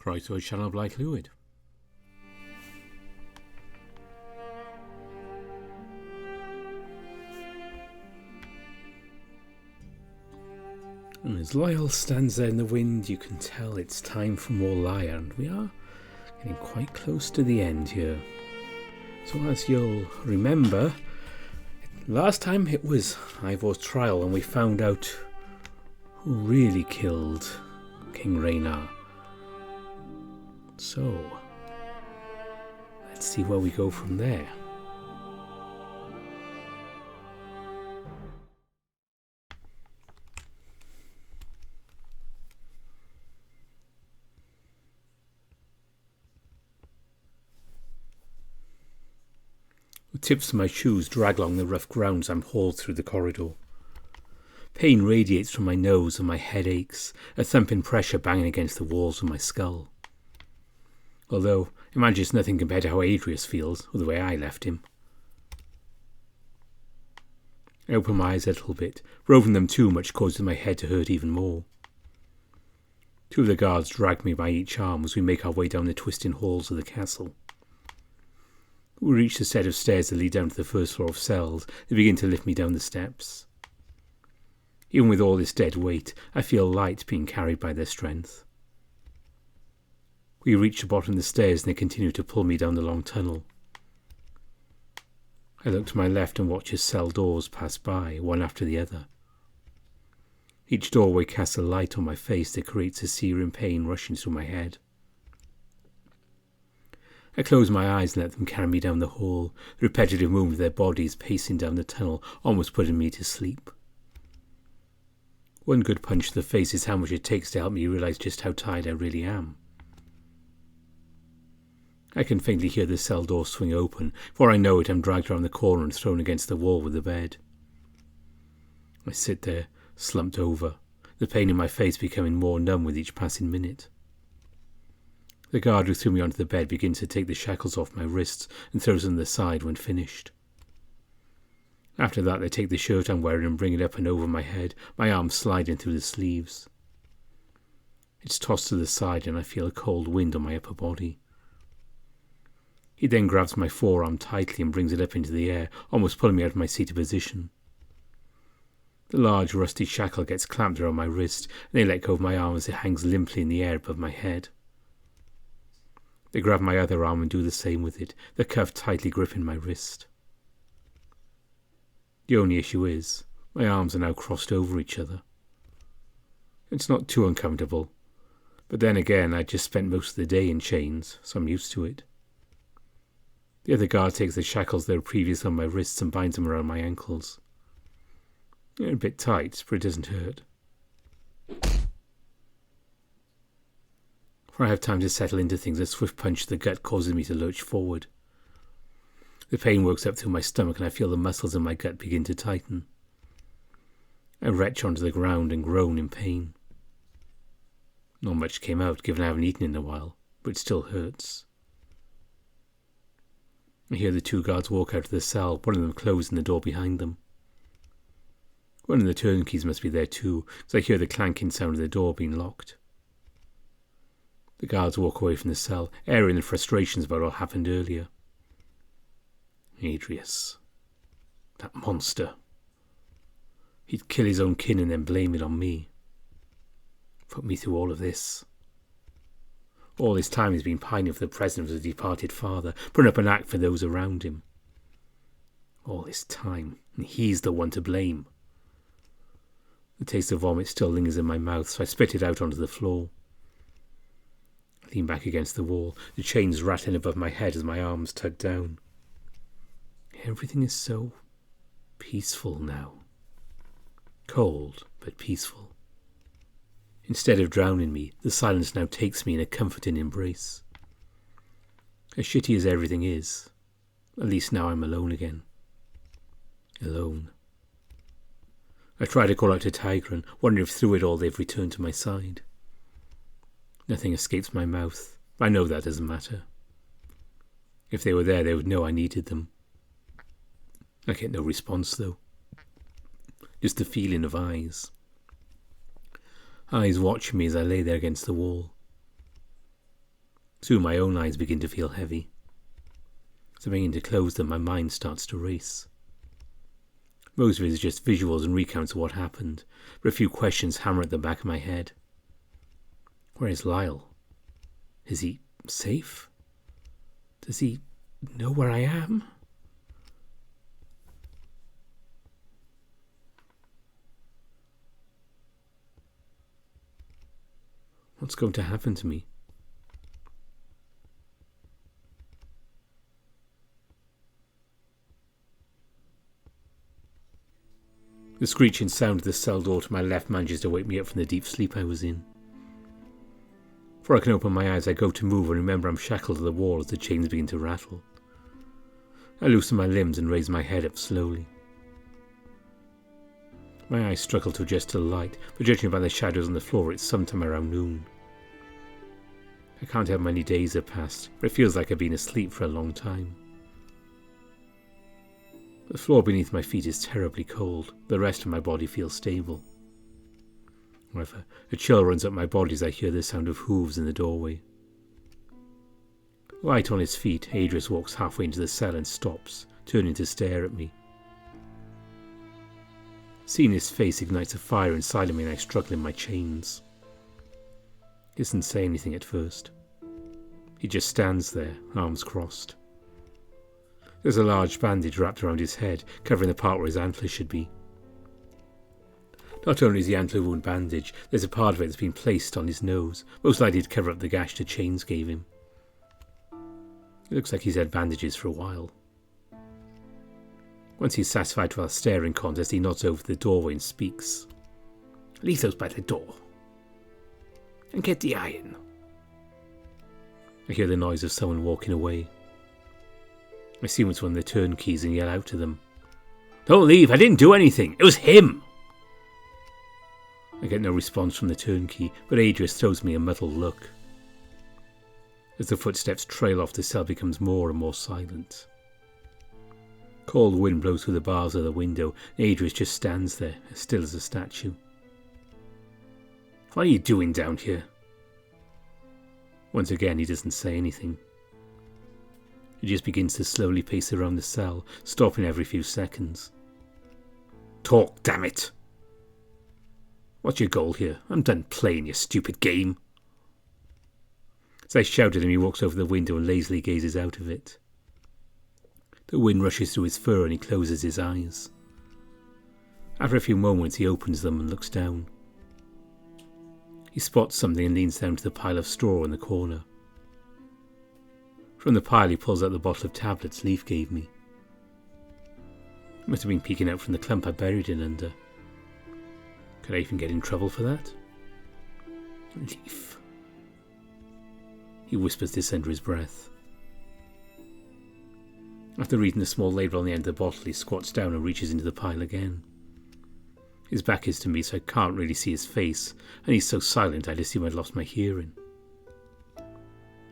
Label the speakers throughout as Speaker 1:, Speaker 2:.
Speaker 1: Croeso Sianel Blaid Llwyd. And as Lyre stands there in the wind, you can tell it's time for more Lyre, and we are getting quite close to the end here. So as you'll remember, last time it was Ivor's trial and we found out who really killed King Raynar. So, let's see where we go from there. The tips of my shoes drag along the rough ground as I'm hauled through the corridor. Pain radiates from my nose and my head aches, a thumping pressure banging against the walls of my skull. Although, imagine it's nothing compared to how Adrius feels, or the way I left him. I open my eyes a little bit. Roving them too much causes my head to hurt even more. Two of the guards drag me by each arm as we make our way down the twisting halls of the castle. We reach the set of stairs that lead down to the first floor of cells. They begin to lift me down the steps. Even with all this dead weight, I feel light being carried by their strength. We reach the bottom of the stairs and they continue to pull me down the long tunnel. I look to my left and watch as cell doors pass by, one after the other. Each doorway casts a light on my face that creates a searing pain rushing through my head. I close my eyes and let them carry me down the hall, the repetitive movement of their bodies pacing down the tunnel, almost putting me to sleep. One good punch to the face is how much it takes to help me realize just how tired I really am. I can faintly hear the cell door swing open. Before I know it, I'm dragged around the corner and thrown against the wall with the bed. I sit there, slumped over, the pain in my face becoming more numb with each passing minute. The guard who threw me onto the bed begins to take the shackles off my wrists and throws them to the side when finished. After that, they take the shirt I'm wearing and bring it up and over my head, my arms sliding through the sleeves. It's tossed to the side and I feel a cold wind on my upper body. He then grabs my forearm tightly and brings it up into the air, almost pulling me out of my seated position. The large rusty shackle gets clamped around my wrist, and they let go of my arm as it hangs limply in the air above my head. They grab my other arm and do the same with it, the cuff tightly gripping my wrist. The only issue is, my arms are now crossed over each other. It's not too uncomfortable, but then again I just spent most of the day in chains, so I'm used to it. The other guard takes the shackles that were previously on my wrists and binds them around my ankles. They're a bit tight, but it doesn't hurt. Before I have time to settle into things, a swift punch to the gut causes me to lurch forward. The pain works up through my stomach and I feel the muscles in my gut begin to tighten. I retch onto the ground and groan in pain. Not much came out, given I haven't eaten in a while, but it still hurts. I hear the two guards walk out of the cell, one of them closing the door behind them. One of the turnkeys must be there too, because I hear the clanking sound of the door being locked. The guards walk away from the cell, airing their frustrations about what happened earlier. Adrius. That monster. He'd kill his own kin and then blame it on me. Put me through all of this. All this time he's been pining for the presence of his departed father, putting up an act for those around him. All this time, and he's the one to blame. The taste of vomit still lingers in my mouth, so I spit it out onto the floor. I lean back against the wall, the chains rattling above my head as my arms tug down. Everything is so peaceful now. Cold, but peaceful. Instead of drowning me, the silence now takes me in a comforting embrace. As shitty as everything is, at least now I'm alone again. Alone. I try to call out to Tigran, wondering if through it all they've returned to my side. Nothing escapes my mouth, but I know that doesn't matter. If they were there, they would know I needed them. I get no response, though. Just the feeling of eyes. eyes watching me as I lay there against the wall. Soon my own eyes begin to feel heavy. As I begin to close them, my mind starts to race. Most of it is just visuals and recounts of what happened, but a few questions hammer at the back of my head. Where is Lyle? Is he safe? Does he know where I am? What's going to happen to me? The screeching sound of the cell door to my left manages to wake me up from the deep sleep I was in. Before I can open my eyes, I go to move and remember I'm shackled to the wall as the chains begin to rattle. I loosen my limbs and raise my head up slowly. My eyes struggle to adjust to the light, but judging by the shadows on the floor, it's sometime around noon. I can't tell how many days have passed, but it feels like I've been asleep for a long time. The floor beneath my feet is terribly cold. The rest of my body feels stable. However, a chill runs up my body as I hear the sound of hooves in the doorway. Light on his feet, Adrius walks halfway into the cell and stops, turning to stare at me. Seeing his face ignites a fire inside of me and I struggle in my chains. He doesn't say anything at first. He just stands there, arms crossed. There's a large bandage wrapped around his head, covering the part where his antler should be. Not only is the antler wound bandaged, there's a part of it that's been placed on his nose, most likely to cover up the gash the chains gave him. It looks like he's had bandages for a while. Once he's satisfied with our staring contest, he nods over to the doorway and speaks. "Leave those by the door. And get the iron." I hear the noise of someone walking away. I assume it's one of the turnkeys and yell out to them. "Don't leave, I didn't do anything, it was him!" I get no response from the turnkey, but Adrius throws me a muddled look. As the footsteps trail off, the cell becomes more and more silent. Cold wind blows through the bars of the window, and Adrius just stands there, as still as a statue. "What are you doing down here?" Once again, he doesn't say anything. He just begins to slowly pace around the cell, stopping every few seconds. "Talk, damn it! What's your goal here? I'm done playing your stupid game." As I shout at him, he walks over the window and lazily gazes out of it. The wind rushes through his fur and he closes his eyes. After a few moments, he opens them and looks down. He spots something and leans down to the pile of straw in the corner. From the pile, he pulls out the bottle of tablets Leaf gave me. He must have been peeking out from the clump I buried it under. Could I even get in trouble for that? Leaf. He whispers this under his breath. After reading the small label on the end of the bottle, he squats down and reaches into the pile again. His back is to me, so I can't really see his face, and he's so silent I'd assume I'd lost my hearing.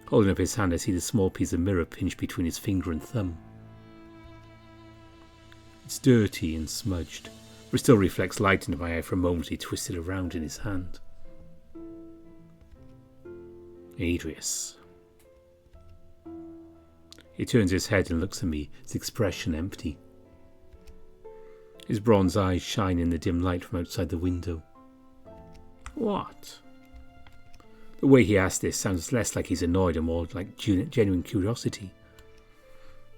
Speaker 1: Holding up his hand, I see the small piece of mirror pinched between his finger and thumb. It's dirty and smudged, but it still reflects light into my eye for a moment. He twisted around in his hand. Adrius. He turns his head and looks at me, his expression empty. His bronze eyes shine in the dim light from outside the window. What? The way he asked this sounds less like he's annoyed and more like genuine curiosity.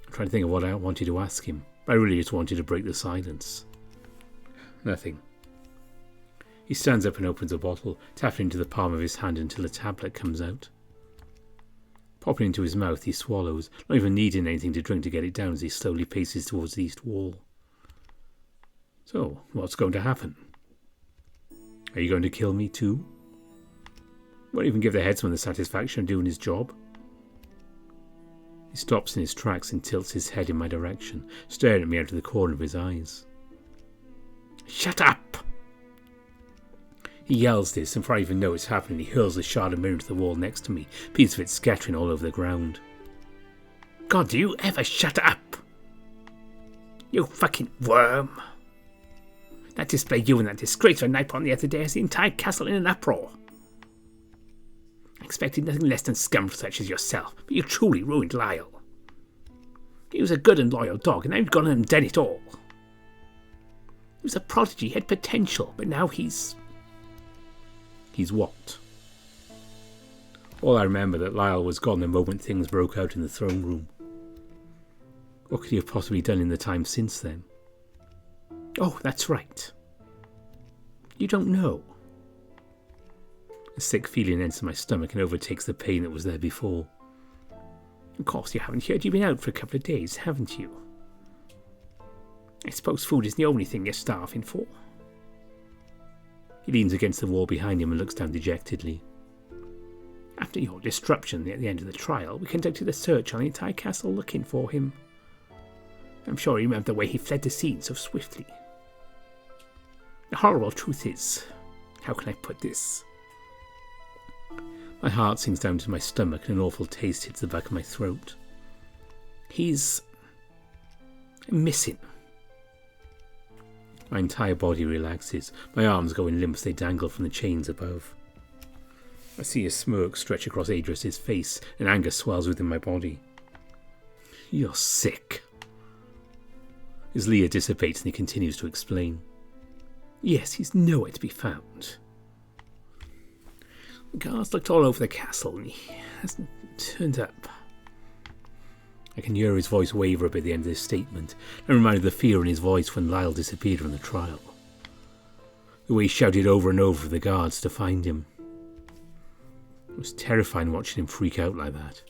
Speaker 1: I'm trying to think of what I wanted to ask him, but I really just wanted to break the silence. Nothing. He stands up and opens a bottle, tapping into the palm of his hand until a tablet comes out. Popping into his mouth, he swallows, not even needing anything to drink to get it down as he slowly paces towards the east wall. So, what's going to happen? Are you going to kill me too? Won't even give the headsman the satisfaction of doing his job? He stops in his tracks and tilts his head in my direction, staring at me out of the corner of his eyes. Shut up! He yells this, and before I even know it's happening, he hurls the shard of mirror into the wall next to me, pieces of it scattering all over the ground. God, do you ever shut up? You fucking worm! That display you and that disgraceful knight put on the other day has the entire castle in an uproar. I expected nothing less than scum such as yourself, but you truly ruined Lyre. He was a good and loyal dog, and now you've gone and done it all. He was a prodigy, he had potential, but now he's... He's what? All I remember that Lyre was gone the moment things broke out in the throne room. What could he have possibly done in the time since then? Oh, that's right. You don't know. A sick feeling enters my stomach and overtakes the pain that was there before. Of course you haven't heard. You've been out for a couple of days, haven't you? I suppose food is the only thing you're starving for. He leans against the wall behind him and looks down dejectedly. After your disruption at the end of the trial, we conducted a search on the entire castle looking for him. I'm sure you remember the way he fled the scene so swiftly. The horrible truth is, how can I put this? My heart sinks down to my stomach and an awful taste hits the back of my throat. He's missing. My entire body relaxes. My arms go in limp as they dangle from the chains above. I see a smirk stretch across Adrius's face and anger swells within my body. You're sick. His leer dissipates and he continues to explain. Yes, he's nowhere to be found. The guards looked all over the castle and he hasn't turned up. I can hear his voice waver a bit at the end of this statement. I'm reminded of the fear in his voice when Lyre disappeared from the trial. The way he shouted over and over for the guards to find him. It was terrifying watching him freak out like that.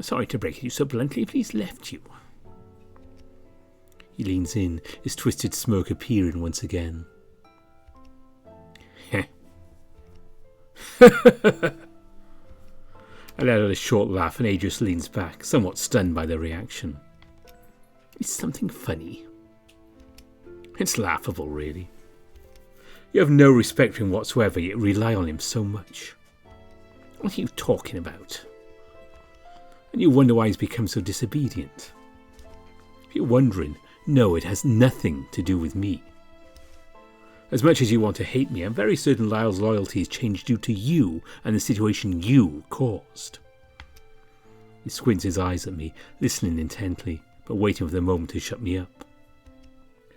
Speaker 1: Sorry to break it to you so bluntly, but he's left you. He leans in, his twisted smirk appearing once again. Heh. I let out a short laugh and Adrius leans back, somewhat stunned by the reaction. It's something funny. It's laughable, really. You have no respect for him whatsoever, yet rely on him so much. What are you talking about? And you wonder why he's become so disobedient. If you're wondering, no, it has nothing to do with me. As much as you want to hate me, I'm very certain Lyle's loyalty has changed due to you and the situation you caused. He squints his eyes at me, listening intently, but waiting for the moment to shut me up.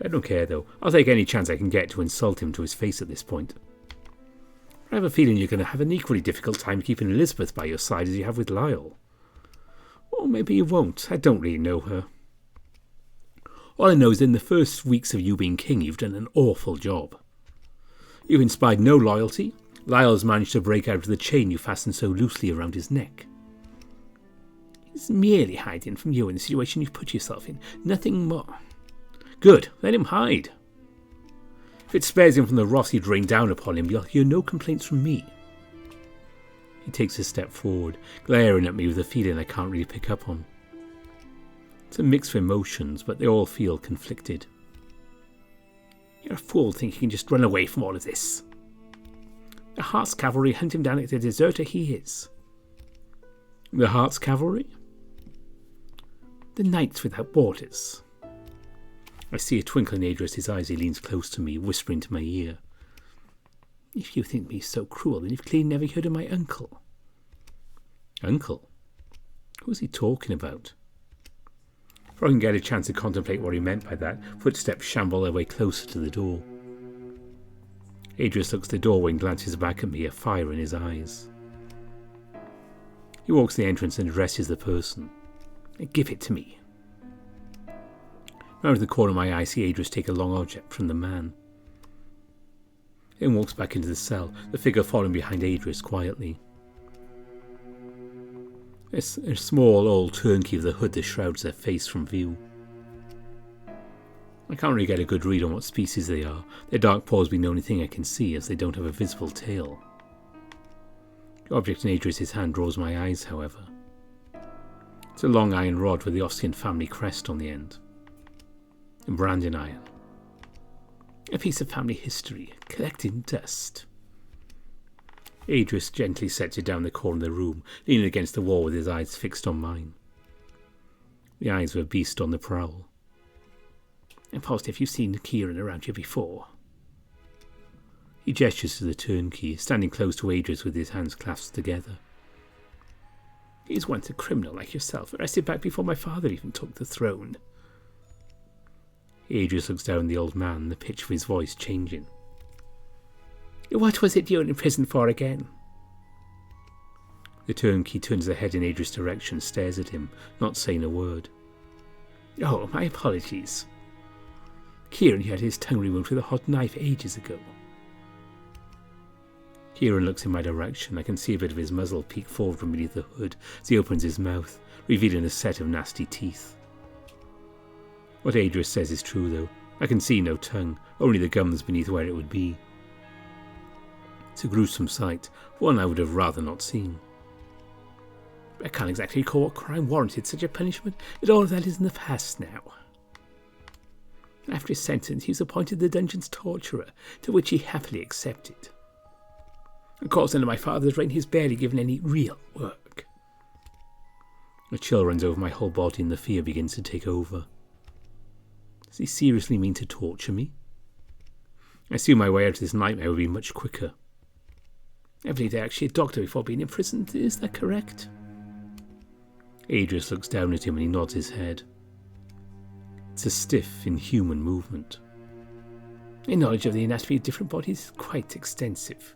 Speaker 1: I don't care though. I'll take any chance I can get to insult him to his face at this point. I have a feeling you're going to have an equally difficult time keeping Elizabeth by your side as you have with Lyle. Or maybe you won't. I don't really know her. All I know is in the first weeks of you being king, you've done an awful job. You've inspired no loyalty. Lyle's managed to break out of the chain you fastened so loosely around his neck. He's merely hiding from you in the situation you've put yourself in. Nothing more. Good, let him hide. If it spares him from the wrath you'd rain down upon him, you'll hear no complaints from me. He takes a step forward, glaring at me with a feeling I can't really pick up on. It's a mix of emotions, but they all feel conflicted. You're a fool thinking you can just run away from all of this. The Heart's cavalry hunt him down like the deserter he is. The Heart's cavalry? The Knights Without Borders. I see a twinkle in Adrius' eyes. He leans close to me, whispering to my ear. If you think me so cruel, then you've clearly never heard of my uncle. Uncle? Who's he talking about? Before I can get a chance to contemplate what he meant by that, footsteps shamble their way closer to the door. Adrius looks at the doorway and glances back at me, a fire in his eyes. He walks to the entrance and addresses the person. Give it to me. Out of the corner of my eye, I see Adrius take a long object from the man. Then walks back into the cell, the figure following behind Adrius quietly. There's a small old turnkey with a hood that shrouds their face from view. I can't really get a good read on what species they are, their dark paws being the only thing I can see as they don't have a visible tail. The object in Adrius' hand draws my eyes, however. It's a long iron rod with the Ossian family crest on the end. And branding iron. A piece of family history, collecting dust. Adrius gently sets it down the corner of the room, leaning against the wall with his eyes fixed on mine. The eyes of a beast on the prowl. I'm positive you've seen Kieran around here before. He gestures to the turnkey, standing close to Adrius with his hands clasped together. He's once a criminal like yourself, arrested back before my father even took the throne. Adrius looks down at the old man, the pitch of his voice changing. What was it you were in prison for again? The turnkey turns their head in Adrius' direction, stares at him, not saying a word. Oh, my apologies. Kieran had his tongue removed with a hot knife ages ago. Kieran looks in my direction. I can see a bit of his muzzle peek forward from beneath the hood as he opens his mouth, revealing a set of nasty teeth. What Adrius says is true, though. I can see no tongue, only the gums beneath where it would be. It's a gruesome sight, one I would have rather not seen. I can't exactly recall what crime warranted such a punishment, but all of that is in the past now. After his sentence, he was appointed the dungeon's torturer, to which he happily accepted. Of course, under my father's reign, he's barely given any real work. A chill runs over my whole body and the fear begins to take over. Does he seriously mean to torture me? I assume my way out of this nightmare would be much quicker. I believe they're actually a doctor before being imprisoned, is that correct? Adrius looks down at him and he nods his head. It's a stiff, inhuman movement. My knowledge of the anatomy of different bodies is quite extensive.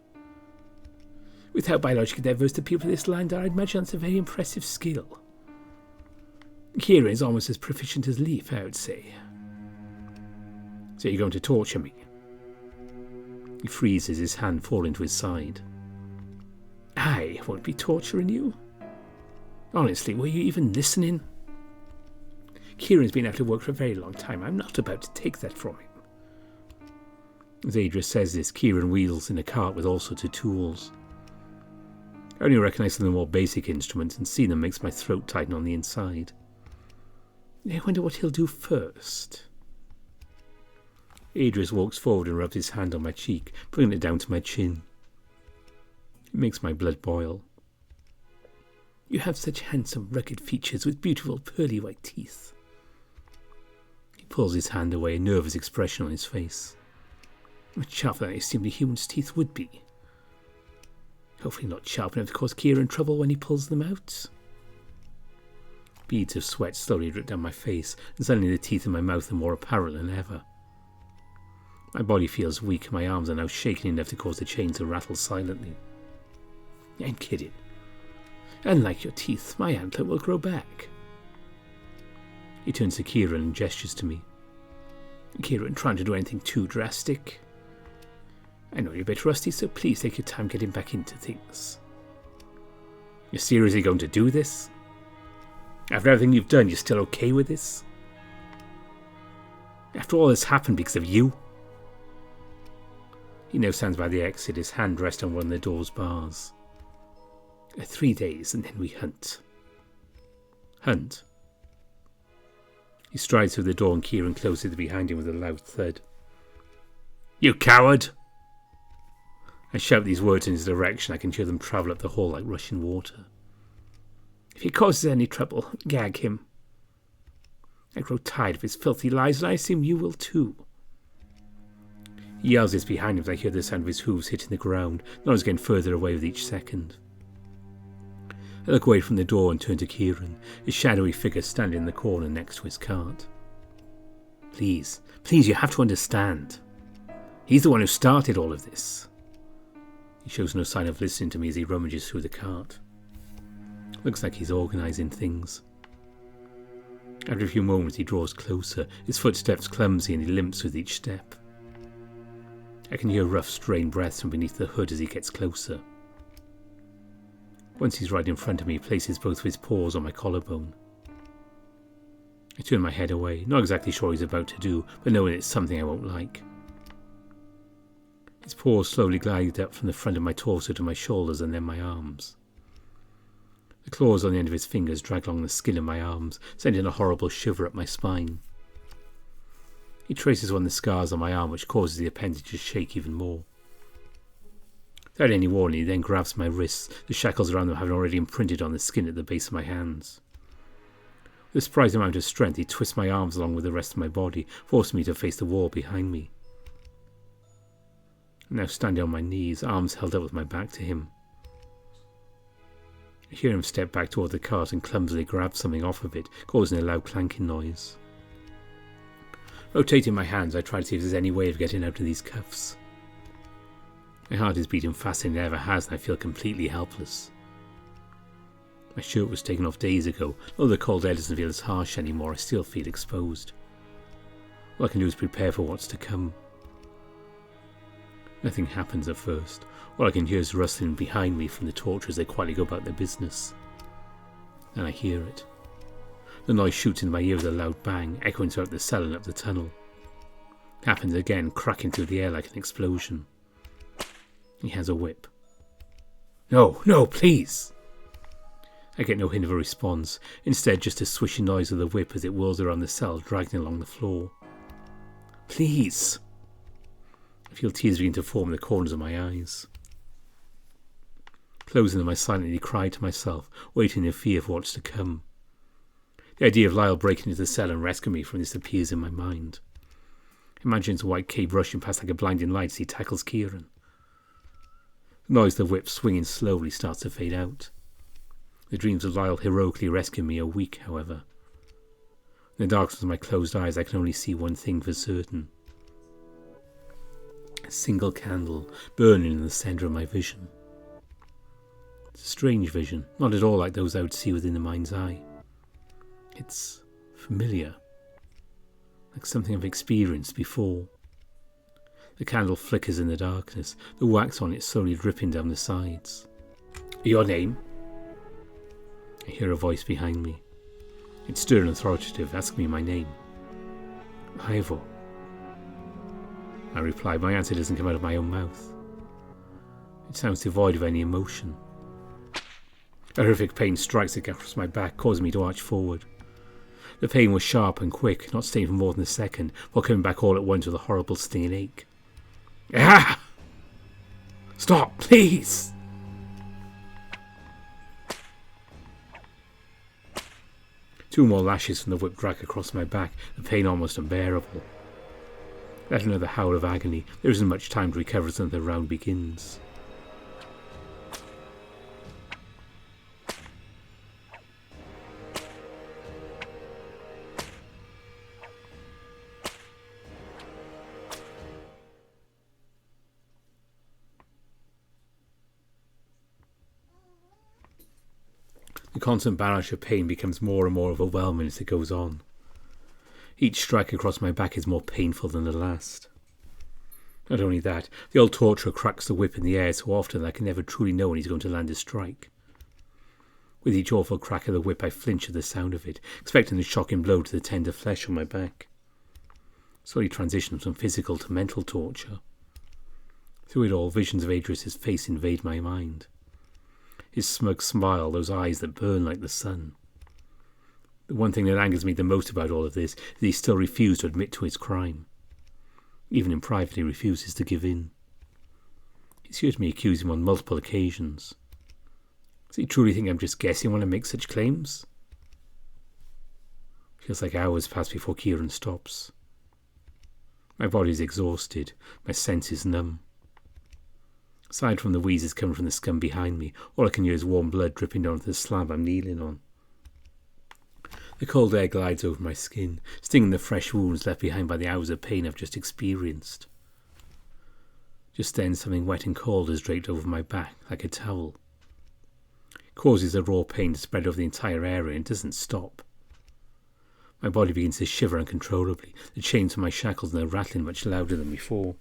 Speaker 1: With how biologically diverse the people of this land are, I'd imagine that's a very impressive skill. Kieran is almost as proficient as Lyre, I would say. So you're going to torture me? He freezes, his hand falling to his side. I won't be torturing you. Honestly, were you even listening? Kieran's been out of work for a very long time. I'm not about to take that from him. As Adrius says this, Kieran wheels in a cart with all sorts of tools. I only recognise some of the more basic instruments, and seeing them makes my throat tighten on the inside. I wonder what he'll do first. Adrius walks forward and rubs his hand on my cheek, bringing it down to my chin. It makes my blood boil. You have such handsome, rugged features with beautiful pearly white teeth. He pulls his hand away, a nervous expression on his face. Much sharper than I assumed a human's teeth would be. Hopefully not sharp enough to cause Kieran trouble when he pulls them out. Beads of sweat slowly drip down my face, and suddenly the teeth in my mouth are more apparent than ever. My body feels weak, and my arms are now shaking enough to cause the chain to rattle silently. I'm kidding. Unlike your teeth, my antler will grow back. He turns to Kieran and gestures to me. Kieran, trying to do anything too drastic? I know you're a bit rusty, so please take your time getting back into things. You're seriously going to do this? After everything you've done, you're still okay with this? After all this happened because of you? He now stands by the exit, his hand rests on one of the door's bars. 3 days, and then we hunt. Hunt? He strides through the door and Kieran closes it behind him with a loud thud. You coward! I shout these words in his direction. I can hear them travel up the hall like rushing water. If he causes any trouble, gag him. I grow tired of his filthy lies, and I assume you will too. He yells this behind him as I hear the sound of his hooves hitting the ground, and I was getting further away with each second. I look away from the door and turn to Kieran, his shadowy figure standing in the corner next to his cart. Please, you have to understand. He's the one who started all of this. He shows no sign of listening to me as he rummages through the cart. Looks like he's organising things. After a few moments he draws closer, his footsteps clumsy and he limps with each step. I can hear rough, strained breaths from beneath the hood as he gets closer. Once he's right in front of me, he places both of his paws on my collarbone. I turn my head away, not exactly sure what he's about to do, but knowing it's something I won't like. His paws slowly glide up from the front of my torso to my shoulders and then my arms. The claws on the end of his fingers drag along the skin of my arms, sending a horrible shiver up my spine. He traces one of the scars on my arm, which causes the appendage to shake even more. Without any warning, he then grabs my wrists, the shackles around them having already imprinted on the skin at the base of my hands. With a surprising amount of strength, he twists my arms along with the rest of my body, forcing me to face the wall behind me. I'm now standing on my knees, arms held up with my back to him. I hear him step back toward the cart and clumsily grab something off of it, causing a loud clanking noise. Rotating my hands, I try to see if there's any way of getting out of these cuffs. My heart is beating faster than it ever has, and I feel completely helpless. My shirt was taken off days ago. Although the cold air doesn't feel as harsh anymore, I still feel exposed. All I can do is prepare for what's to come. Nothing happens at first. All I can hear is rustling behind me from the torches as they quietly go about their business. Then I hear it. The noise shoots into my ear with a loud bang, echoing throughout the cell and up the tunnel. It happens again, cracking through the air like an explosion. He has a whip. No, no, please! I get no hint of a response, instead just a swishing noise of the whip as it whirls around the cell, dragging along the floor. Please! I feel tears begin to form in the corners of my eyes. Closing them, I silently cry to myself, waiting in fear for what's to come. The idea of Lyre breaking into the cell and rescuing me from this appears in my mind. Imagine it's a white cape rushing past like a blinding light as he tackles Kieran. The noise of the whip swinging slowly starts to fade out. The dreams of Lyre heroically rescuing me are weak, however. In the darkness of my closed eyes, I can only see one thing for certain. A single candle burning in the centre of my vision. It's a strange vision, not at all like those I would see within the mind's eye. It's familiar, like something I've experienced before. The candle flickers in the darkness, the wax on it slowly dripping down the sides. Your name? I hear a voice behind me. It's stern and authoritative, asking me my name. Ifor. I reply, my answer doesn't come out of my own mouth. It sounds devoid of any emotion. A horrific pain strikes across my back, causing me to arch forward. The pain was sharp and quick, not staying for more than a second, while coming back all at once with a horrible stinging ache. Ah! Stop, please! Two more lashes from the whip drag across my back, the pain almost unbearable. Let another howl of agony. There isn't much time to recover as another round begins. The constant barrage of pain becomes more and more overwhelming as it goes on. Each strike across my back is more painful than the last. Not only that, the old torturer cracks the whip in the air so often that I can never truly know when he's going to land a strike. With each awful crack of the whip, I flinch at the sound of it, expecting the shocking blow to the tender flesh on my back. Slowly transitions from physical to mental torture. Through it all, visions of Adrius' face invade my mind. His smug smile, those eyes that burn like the sun. The one thing that angers me the most about all of this is he still refused to admit to his crime. Even in private, he refuses to give in. He's heard me accuse him on multiple occasions. Does he truly think I'm just guessing when I make such claims? Feels like hours pass before Kieran stops. My body is exhausted, my senses numb. Aside from the wheezes coming from the scum behind me, all I can hear is warm blood dripping down to the slab I'm kneeling on. The cold air glides over my skin, stinging the fresh wounds left behind by the hours of pain I've just experienced. Just then, something wet and cold is draped over my back, like a towel. It causes a raw pain to spread over the entire area and doesn't stop. My body begins to shiver uncontrollably, the chains from my shackles now rattling much louder than before.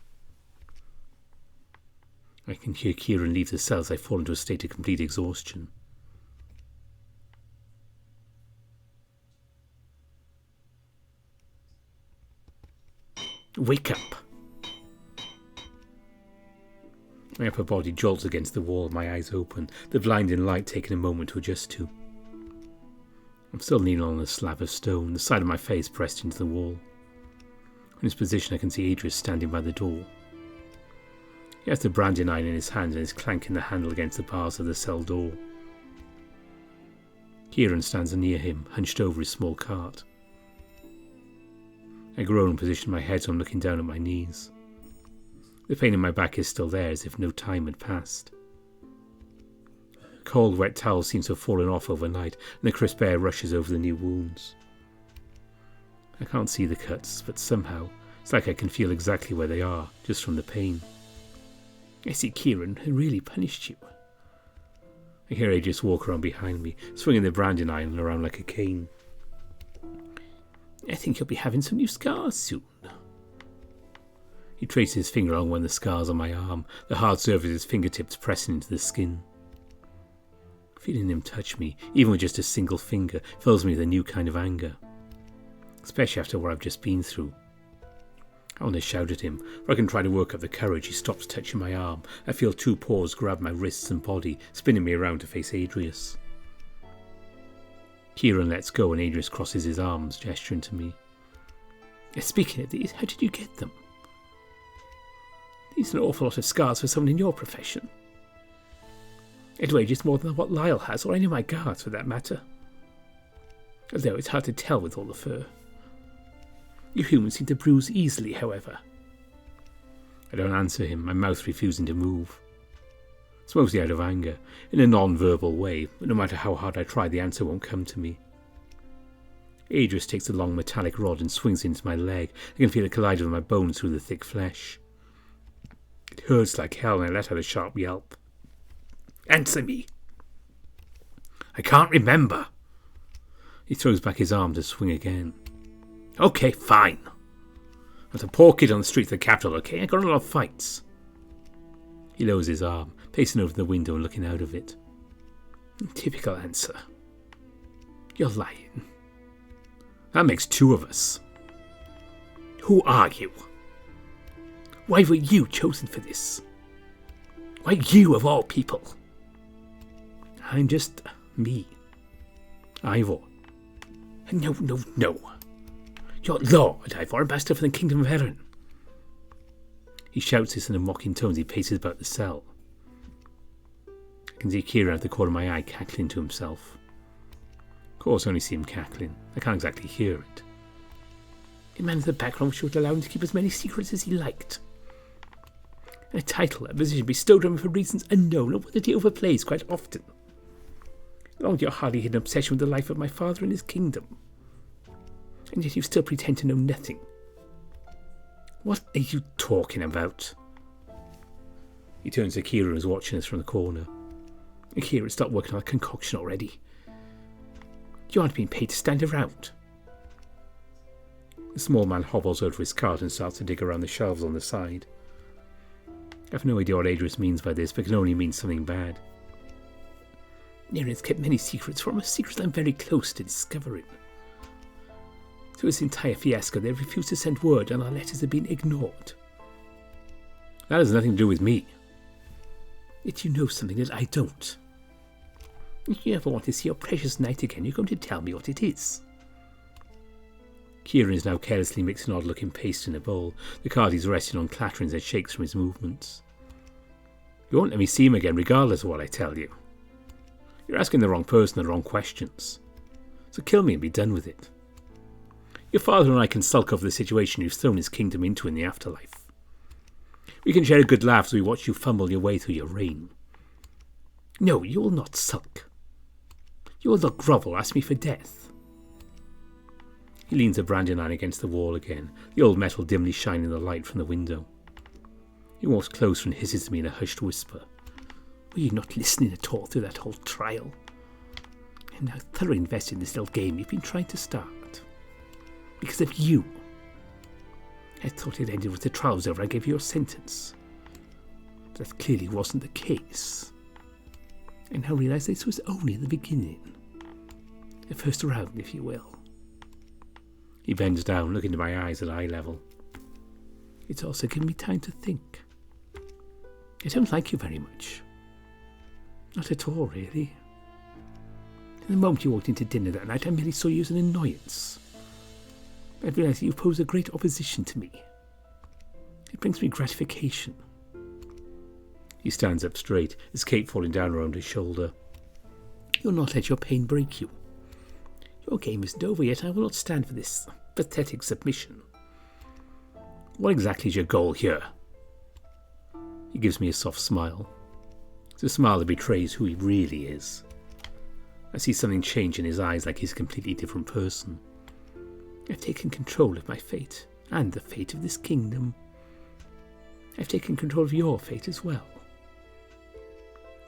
Speaker 1: I can hear Kieran leave the cell as I fall into a state of complete exhaustion. Wake up! My upper body jolts against the wall, my eyes open, the blinding light taking a moment to adjust to. I'm still kneeling on a slab of stone, the side of my face pressed into the wall. In this position I can see Adrius standing by the door. He has the branding iron in his hand and is clanking the handle against the bars of the cell door. Kieran stands near him, hunched over his small cart. I groan and position my head so I'm looking down at my knees. The pain in my back is still there, as if no time had passed. A cold, wet towel seems to have fallen off overnight, and the crisp air rushes over the new wounds. I can't see the cuts, but somehow it's like I can feel exactly where they are, just from the pain. I see Kieran, who really punished you. I hear Adrius walk around behind me, swinging the branding iron around like a cane. I think you'll be having some new scars soon. He traces his finger along one of the scars on my arm, the hard surface of his fingertips pressing into the skin. Feeling him touch me, even with just a single finger, fills me with a new kind of anger. Especially after what I've just been through. I want to shout at him, but I can try to work up the courage. He stops touching my arm. I feel two paws grab my wrists and body, spinning me around to face Adrius. Kieran lets go and Adrius crosses his arms, gesturing to me. Speaking of these, how did you get them? These are an awful lot of scars for someone in your profession. It wages more than what Lyre has, or any of my guards for that matter. Although it's hard to tell with all the fur. You humans seem to bruise easily, however. I don't answer him, my mouth refusing to move. It's mostly out of anger, in a non-verbal way, but no matter how hard I try, the answer won't come to me. Adrius takes the long metallic rod and swings it into my leg. I can feel it collide with my bones through the thick flesh. It hurts like hell and I let out a sharp yelp. Answer me! I can't remember. He throws back his arm to swing again. Okay, fine. I was a poor kid on the streets of the capital, okay? I got in a lot of fights. He lowers his arm, pacing over the window and looking out of it. Typical answer. You're lying. That makes two of us. Who are you? Why were you chosen for this? Why you of all people? I'm just me. Ifor. No. You're Lord Ifor, ambassador for the Kingdom of Valian. He shouts this in a mocking tone as he paces about the cell. I can see Kieran out the corner of my eye cackling to himself. Of course I only see him cackling. I can't exactly hear it. A man with a background which would allow him to keep as many secrets as he liked. And a title, a position bestowed on him for reasons unknown, or one that he overplays quite often. Along with your hardly hidden obsession with the life of my father and his kingdom. And yet you still pretend to know nothing. What are you talking about? He turns to Kieran, who's watching us from the corner. Kieran, stop working on a concoction already. You aren't being paid to stand around. The small man hobbles over his cart and starts to dig around the shelves on the side. I have no idea what Adrius means by this, but it can only mean something bad. Nerean's kept many secrets from us, secrets I'm very close to discovering. Through this entire fiasco, they refused to send word and our letters have been ignored. That has nothing to do with me. Yet you know something that I don't. If you ever want to see your precious knight again, you're going to tell me what it is. Kieran is now carelessly mixing odd-looking paste in a bowl. The card he's resting on clattering as it shakes from his movements. You won't let me see him again regardless of what I tell you. You're asking the wrong person the wrong questions. So kill me and be done with it. Your father and I can sulk over the situation you've thrown his kingdom into in the afterlife. We can share a good laugh as we watch you fumble your way through your reign. No, you will not sulk. You will not grovel, ask me for death. He leans a branding iron against the wall again, the old metal dimly shining in the light from the window. He walks closer and hisses to me in a hushed whisper. Were you not listening at all through that whole trial? I'm now thoroughly invested in this little game you've been trying to start. Because of you. I thought it ended with the trial was over. I gave you your sentence. But that clearly wasn't the case. I now realise this was only the beginning. The first round, if you will. He bends down, looking into my eyes at eye level. It's also given me time to think. I don't like you very much. Not at all, really. In the moment you walked into dinner that night, I merely saw you as an annoyance. I realise that you pose a great opposition to me. It brings me gratification. He stands up straight, his cape falling down around his shoulder. You'll not let your pain break you. Your game isn't over yet. I will not stand for this pathetic submission. What exactly is your goal here? He gives me a soft smile. It's a smile that betrays who he really is. I see something change in his eyes, like he's a completely different person. I've taken control of my fate, and the fate of this kingdom. I've taken control of your fate as well.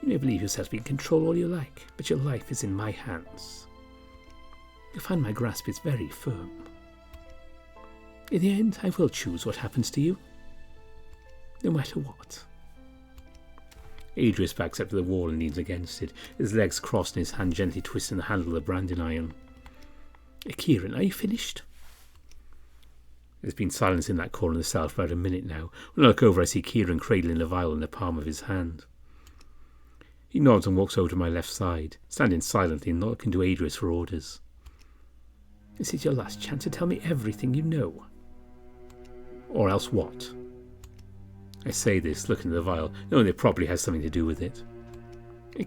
Speaker 1: You may believe yourself to be in control all you like, but your life is in my hands. You'll find my grasp is very firm. In the end, I will choose what happens to you, no matter what. Adrius backs up to the wall and leans against it, his legs crossed and his hand gently twisting the handle of the branding iron. Kieran, are you finished? There's been silence in that corner of the cell for about a minute now. When I look over, I see Kieran cradling the vial in the palm of his hand. He nods and walks over to my left side, standing silently and not looking to Adrius for orders. This is your last chance to tell me everything you know. Or else what? I say this, looking at the vial, knowing it probably has something to do with it.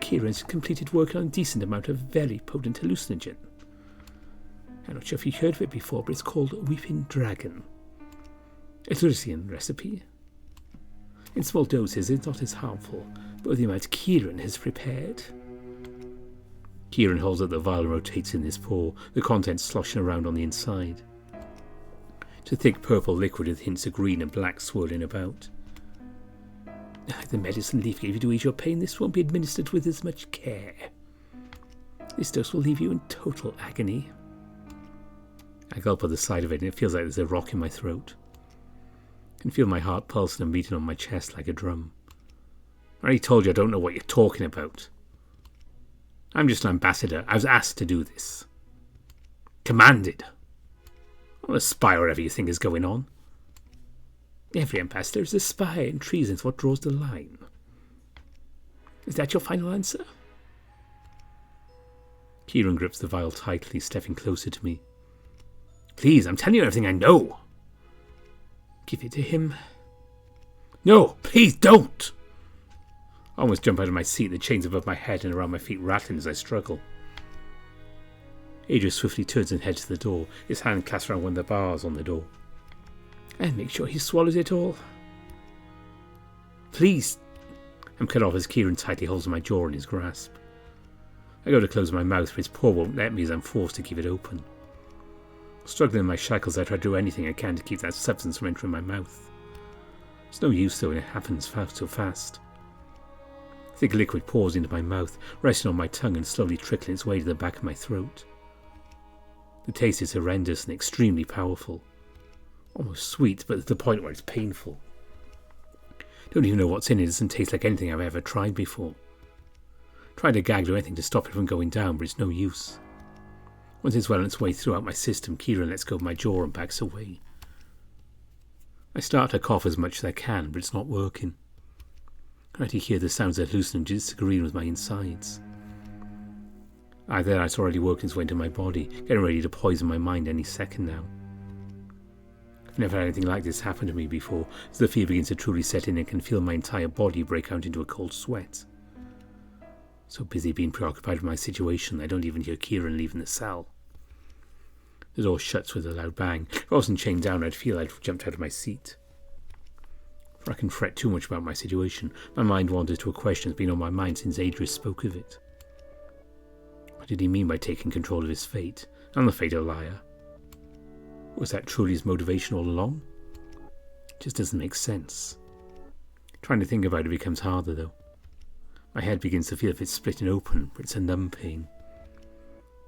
Speaker 1: Kieran's completed work on a decent amount of very potent hallucinogen. I'm not sure if you've heard of it before, but it's called Weeping Dragon. It's a Lyrian recipe. In small doses, it's not as harmful, but with the amount Kieran has prepared. Kieran holds up the vial and rotates in his paw, the contents sloshing around on the inside. It's a thick purple liquid with hints of green and black swirling about. Like the medicine leaf gave you to ease your pain, this won't be administered with as much care. This dose will leave you in total agony. I gulp at the side of it and it feels like there's a rock in my throat. I can feel my heart pulsing and beating on my chest like a drum. I already told you I don't know what you're talking about. I'm just an ambassador. I was asked to do this. Commanded. I'm not a spy or whatever you think is going on. Every ambassador is a spy, and treason is what draws the line. Is that your final answer? Kieran grips the vial tightly, stepping closer to me. Please, I'm telling you everything I know. Give it to him. No, please don't. I almost jump out of my seat, the chains above my head and around my feet rattling as I struggle. Adrius swiftly turns and heads to the door, his hand clasped around one of the bars on the door. And make sure he swallows it all. Please. I'm cut off as Kieran tightly holds my jaw in his grasp. I go to close my mouth, but his paw won't let me as I'm forced to keep it open. Struggling in my shackles, I try to do anything I can to keep that substance from entering my mouth. It's no use though when it happens so fast. Thick liquid pours into my mouth, resting on my tongue and slowly trickling its way to the back of my throat. The taste is horrendous and extremely powerful. Almost sweet, but at the point where it's painful. Don't even know what's in it. It doesn't taste like anything I've ever tried before. Tried to gag or anything to stop it from going down, but it's no use. Once it's well on its way throughout my system, Kieran lets go of my jaw and backs away. I start to cough as much as I can, but it's not working. I try to hear the sounds of hallucinogens disagreeing with my insides. There it's already working its way into my body, getting ready to poison my mind any second now. I've never had anything like this happen to me before, as the fear begins to truly set in and can feel my entire body break out into a cold sweat. So busy being preoccupied with my situation, I don't even hear Kieran leaving the cell. The door shuts with a loud bang. If I wasn't chained down, I'd feel I'd jumped out of my seat. For I can fret too much about my situation. My mind wanders to a question that's been on my mind since Adrius spoke of it. What did he mean by taking control of his fate, and the fate of Lyre? Was that truly his motivation all along? It just doesn't make sense. Trying to think about it becomes harder though. My head begins to feel if it's splitting open, but it's a numb pain.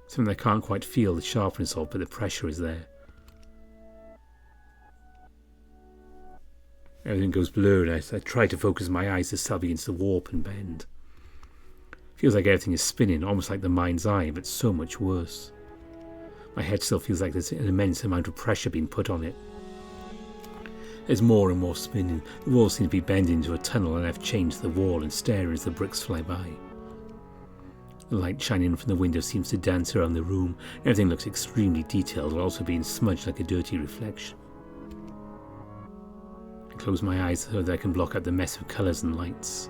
Speaker 1: Something I can't quite feel the sharpness of, but the pressure is there. Everything goes blurred as I try to focus my eyes. The cell begins to warp and bend. Feels like everything is spinning, almost like the mind's eye, but so much worse. My head still feels like there's an immense amount of pressure being put on it. There's more and more spinning. The wall seems to be bending into a tunnel, and I've changed the wall and stare as the bricks fly by. The light shining from the window seems to dance around the room. Everything looks extremely detailed, while also being smudged like a dirty reflection. I close my eyes so that I can block out the mess of colours and lights.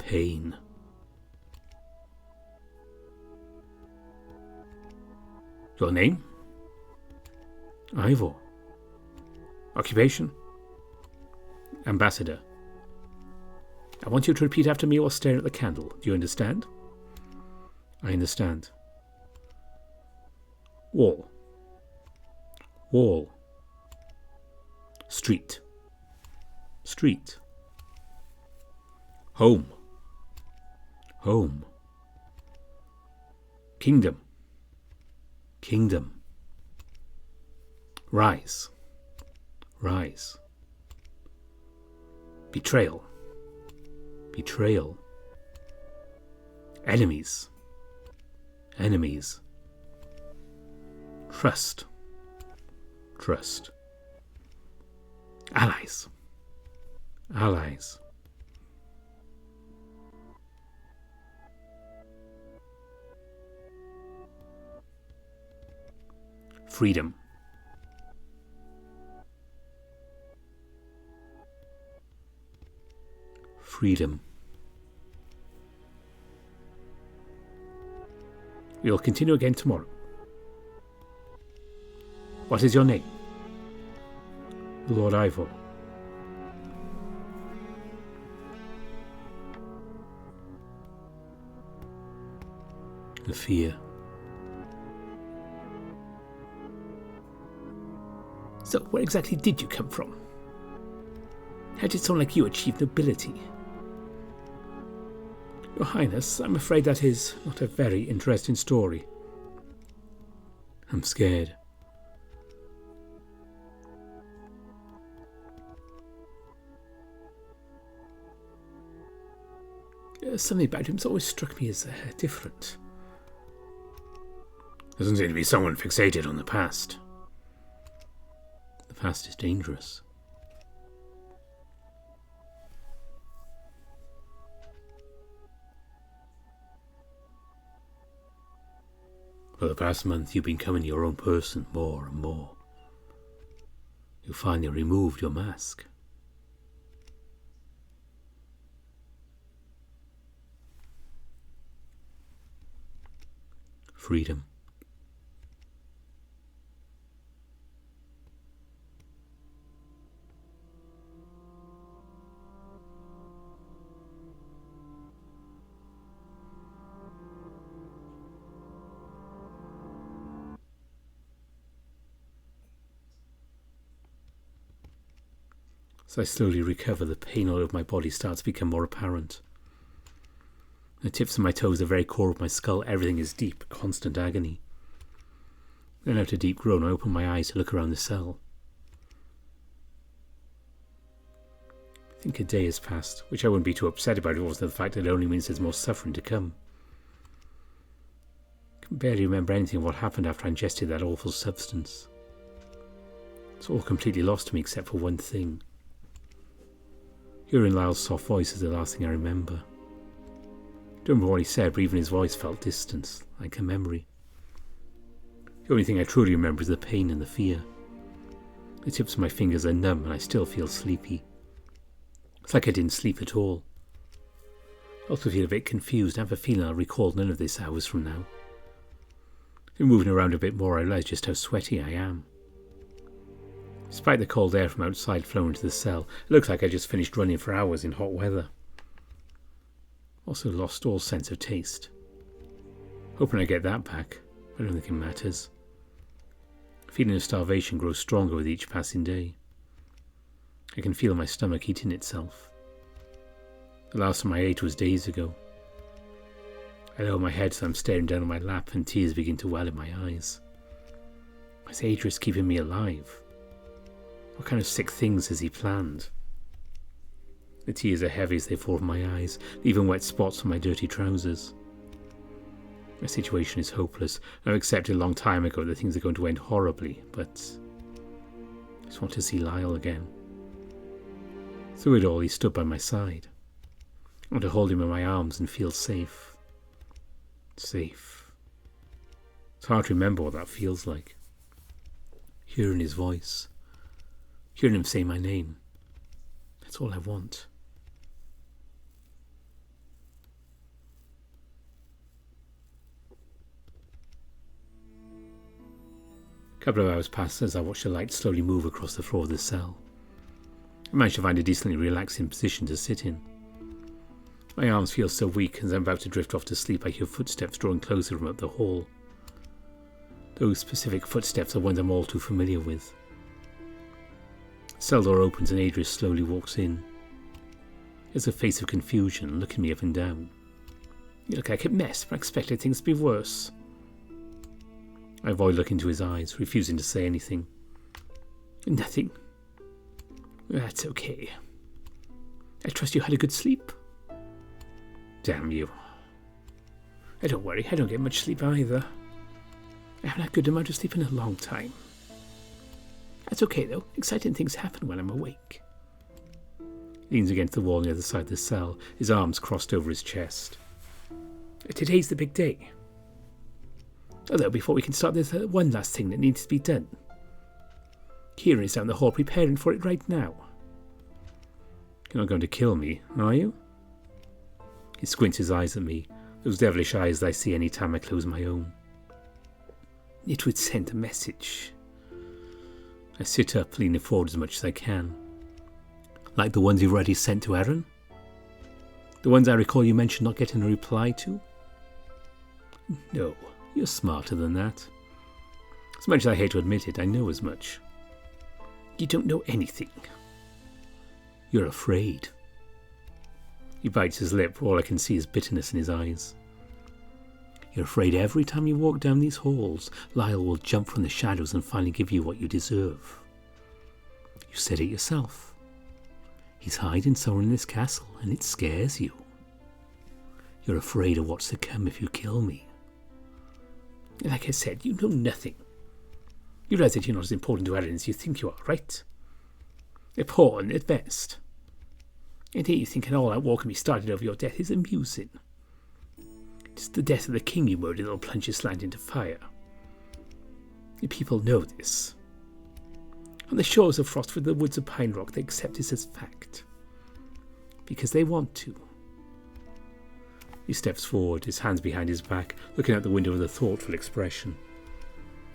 Speaker 1: Pain. Your name? Ifor. Occupation? Ambassador. I want you to repeat after me while staring at the candle. Do you understand? I understand. Wall. Wall. Street. Street. Home. Home. Kingdom. Kingdom. Rise. Rise. Betrayal. Betrayal. Enemies. Enemies. Trust. Trust. Allies. Allies. Freedom. Freedom. We will continue again tomorrow. What is your name? Lord Ifor. The fear. So, where exactly did you come from? How did someone like you achieve nobility? Your Highness, I'm afraid that is not a very interesting story. I'm scared. Something about him's always struck me as different. Doesn't seem to be someone fixated on the past. The past is dangerous. For the past month, you've been becoming your own person more and more. You finally removed your mask. Freedom. As I slowly recover, the pain all over my body starts to become more apparent. The tips of my toes, the very core of my skull, everything is deep, constant agony. Then out a deep groan, I open my eyes to look around the cell. I think a day has passed, which I wouldn't be too upset about if it wasn't the fact that it only means there's more suffering to come. I can barely remember anything of what happened after I ingested that awful substance. It's all completely lost to me except for one thing. Hearing Lyle's soft voice is the last thing I remember. I don't remember what he said, but even his voice felt distant, like a memory. The only thing I truly remember is the pain and the fear. The tips of my fingers are numb and I still feel sleepy. It's like I didn't sleep at all. I also feel a bit confused. I have a feeling I'll recall none of this hours from now. Then moving around a bit more, I realise just how sweaty I am. Despite the cold air from outside flowing into the cell, it looks like I just finished running for hours in hot weather. Also lost all sense of taste. Hoping I get that back, but I don't think it matters. The feeling of starvation grows stronger with each passing day. I can feel my stomach eating itself. The last time I ate was days ago. I lower my head so I'm staring down on my lap and tears begin to well in my eyes. Is Adrius keeping me alive? What kind of sick things has he planned? The tears are heavy as they fall from my eyes, leaving wet spots on my dirty trousers. My situation is hopeless. I've accepted a long time ago that things are going to end horribly, but I just want to see Lyre again. Through it all, he stood by my side. I want to hold him in my arms and feel safe. Safe. It's hard to remember what that feels like. Hearing his voice. Hearing him say my name. That's all I want. A couple of hours passed as I watched the light slowly move across the floor of the cell. I managed to find a decently relaxing position to sit in. My arms feel so weak, as I'm about to drift off to sleep, I hear footsteps drawing closer from up the hall. Those specific footsteps are ones I'm all too familiar with. The cell door opens and Adrius slowly walks in. He has a face of confusion, looking me up and down. "You look like a mess, but I expected things to be worse." I avoid looking into his eyes, refusing to say anything. "Nothing. That's okay. I trust you had a good sleep." "Damn you." "Don't worry, I don't get much sleep either. I haven't had a good amount of sleep in a long time. That's okay though, exciting things happen when I'm awake." He leans against the wall on the other side of the cell, his arms crossed over his chest. "Today's the big day. Although before we can start, there's one last thing that needs to be done. Kieran is down the hall preparing for it right now." "You're not going to kill me, are you?" He squints his eyes at me, those devilish eyes that I see any time I close my own. "It would send a message." I sit up, leaning forward as much as I can. "Like the ones you've already sent to Aaron? The ones I recall you mentioned not getting a reply to?" "No, you're smarter than that. As much as I hate to admit it, I know as much." "You don't know anything." "You're afraid." He bites his lip, all I can see is bitterness in his eyes. "You're afraid every time you walk down these halls, Lyre will jump from the shadows and finally give you what you deserve. You said it yourself. He's hiding somewhere in this castle, and it scares you. You're afraid of what's to come if you kill me." "Like I said, you know nothing. You realize that you're not as important to Adrius as you think you are, right? A pawn at best. And here you think an all-out war can be started over your death is amusing. It's the death of the king you murdered that will plunge this land into fire. The people know this. On the shores of Frostwood, the woods of Pine Rock, they accept this as fact. Because they want to." He steps forward, his hands behind his back, looking out the window with a thoughtful expression.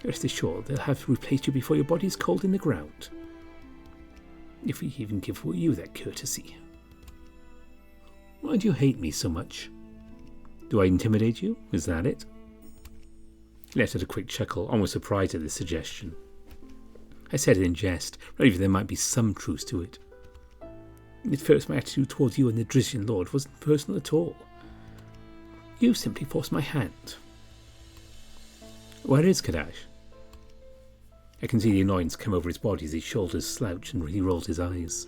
Speaker 1: "Rest assured, they'll have replaced you before your body is cold in the ground. If we even give you that courtesy." "Why do you hate me so much? Do I intimidate you? Is that it?" He let out a quick chuckle, almost surprised at this suggestion. I said it in jest, ready there might be some truth to it. At first my attitude towards you and the Adrian Lord wasn't personal at all. You simply forced my hand." "Where is Kadash?" I can see the annoyance come over his body as his shoulders slouch and he rolls his eyes.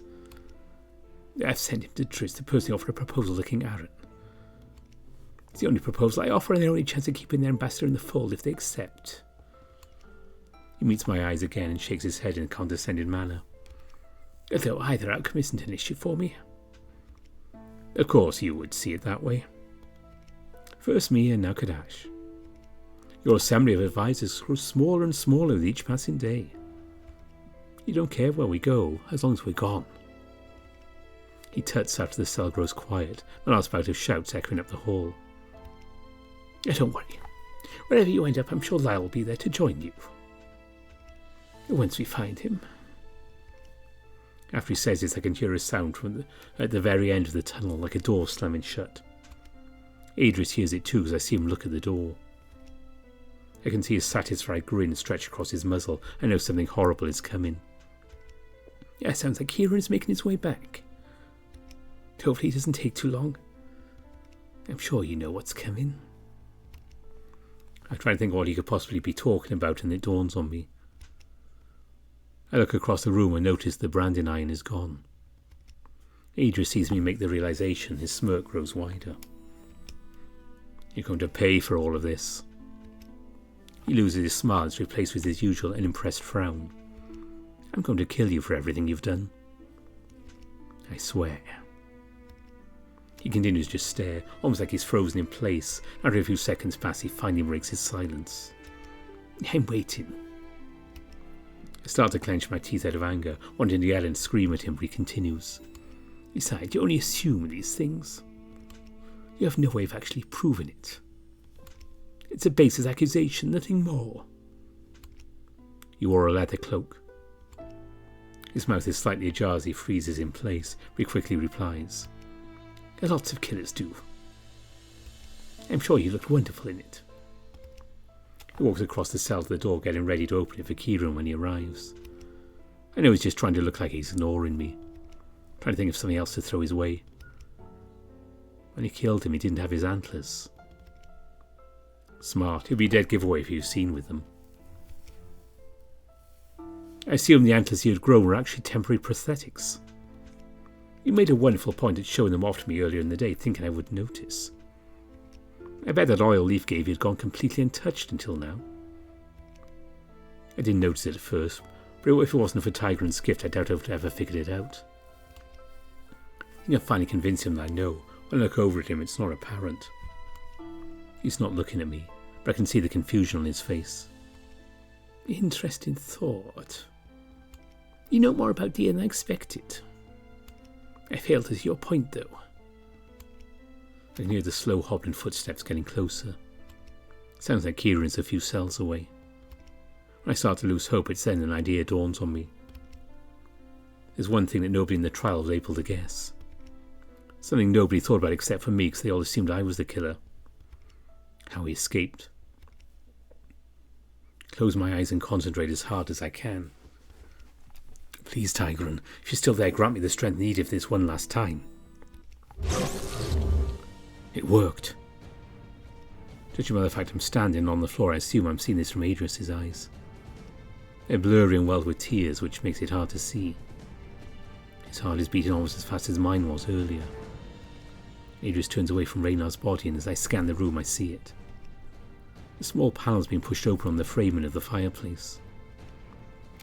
Speaker 1: "I've sent him to Adrius to personally offer a proposal to King Aaron. It's the only proposal I offer and their only chance of keeping their ambassador in the fold if they accept." He meets my eyes again and shakes his head in a condescending manner. "Although either outcome isn't an issue for me." "Of course you would see it that way. First me and now Kadash. Your assembly of advisors grows smaller and smaller with each passing day. You don't care where we go, as long as we're gone." He tuts after the cell grows quiet, and last bout of shouts echoing up the hall. "Don't worry. Wherever you end up, I'm sure Lyre will be there to join you. Once we find him." After he says this, I can hear a sound from at the very end of the tunnel, like a door slamming shut. Adrius hears it too, as I see him look at the door. I can see his satisfied grin stretch across his muzzle. I know something horrible is coming. "Yeah, sounds like Kieran is making his way back. Hopefully it doesn't take too long. I'm sure you know what's coming." I try to think of what he could possibly be talking about, and it dawns on me. I look across the room and notice the branding iron is gone. Adrius sees me make the realization. His smirk grows wider. "You're going to pay for all of this." He loses his smile and is replaced with his usual unimpressed frown. "I'm going to kill you for everything you've done. I swear." He continues to stare, almost like he's frozen in place. After a few seconds pass, he finally breaks his silence. "I'm waiting." I start to clench my teeth out of anger, wanting to yell and scream at him, but he continues. "Besides, you only assume these things. You have no way of actually proving it. It's a baseless accusation, nothing more. He wore a leather cloak. His mouth is slightly ajar as he freezes in place, but he quickly replies, "As lots of killers do. I'm sure you looked wonderful in it." He walks across the cell to the door, getting ready to open it for Kieran when he arrives. I know he's just trying to look like he's ignoring me, trying to think of something else to throw his way. When he killed him, he didn't have his antlers. Smart. He'll be a dead giveaway if he was seen with them. I assumed the antlers he had grown were actually temporary prosthetics. You made a wonderful point at showing them off to me earlier in the day, thinking I would notice. I bet that oil Leaf gave you had gone completely untouched until now. I didn't notice it at first, but if it wasn't for Tigran's gift, I doubt I would have ever figured it out. I think I finally convinced him that I know. When I look over at him, it's not apparent. He's not looking at me, but I can see the confusion on his face. Interesting thought. You know more about Dia than I expected. I failed to see your point, though. I can hear the slow hobbling footsteps getting closer. Sounds like Kieran's a few cells away. When I start to lose hope, it's then an idea dawns on me. There's one thing that nobody in the trial was able to guess. Something nobody thought about except for me, because they all assumed I was the killer. How he escaped. Close my eyes and concentrate as hard as I can. Please, Tigran, if you're still there, grant me the strength needed for this one last time. It worked. Judging by the fact I'm standing on the floor, I assume I'm seeing this from Adrius' eyes. They're blurry and welled with tears, which makes it hard to see. His heart is beating almost as fast as mine was earlier. Adrius turns away from Reynar's body, and as I scan the room, I see it. A small panel's been pushed open on the framing of the fireplace.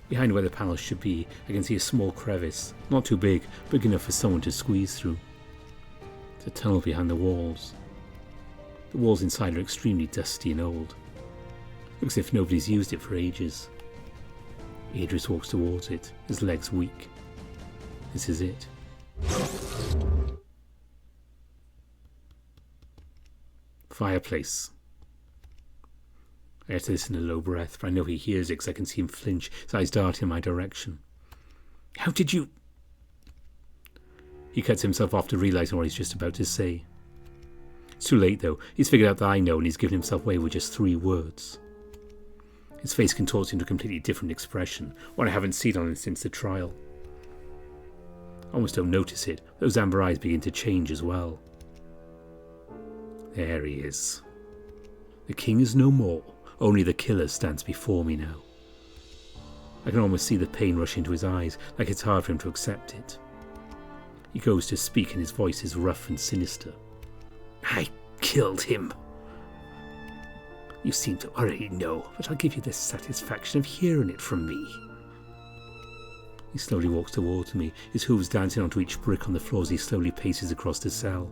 Speaker 1: Behind where the panel should be, I can see a small crevice, not too big, big enough for someone to squeeze through. There's a tunnel behind the walls. The walls inside are extremely dusty and old. Looks as if nobody's used it for ages. Adrius walks towards it, his legs weak. This is it. Fireplace. I utter this in a low breath, but I know he hears it because I can see him flinch, his eyes darting in my direction. How did you... He cuts himself off to realising what he's just about to say. It's too late though. He's figured out that I know, and he's given himself away with just 3 words. His face contorts into a completely different expression, one I haven't seen on him since the trial. I almost don't notice it. Those amber eyes begin to change as well. There he is. The king is no more. Only the killer stands before me now. I can almost see the pain rush into his eyes, like it's hard for him to accept it. He goes to speak and his voice is rough and sinister. I killed him. You seem to already know, but I'll give you the satisfaction of hearing it from me. He slowly walks towards me, his hooves dancing onto each brick on the floor as he slowly paces across the cell.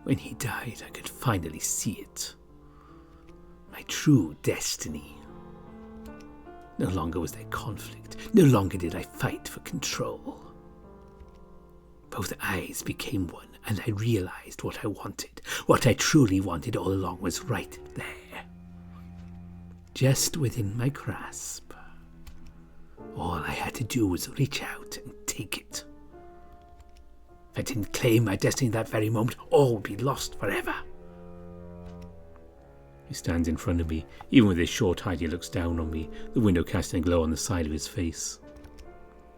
Speaker 1: When he died, I could finally see it. My true destiny. No longer was there conflict. No longer did I fight for control. Both eyes became one, and I realized what I wanted. What I truly wanted all along was right there. Just within my grasp. All I had to do was reach out and take it. If I didn't claim my destiny that very moment, all would be lost forever. He stands in front of me. Even with his short height, he looks down on me, the window casting a glow on the side of his face.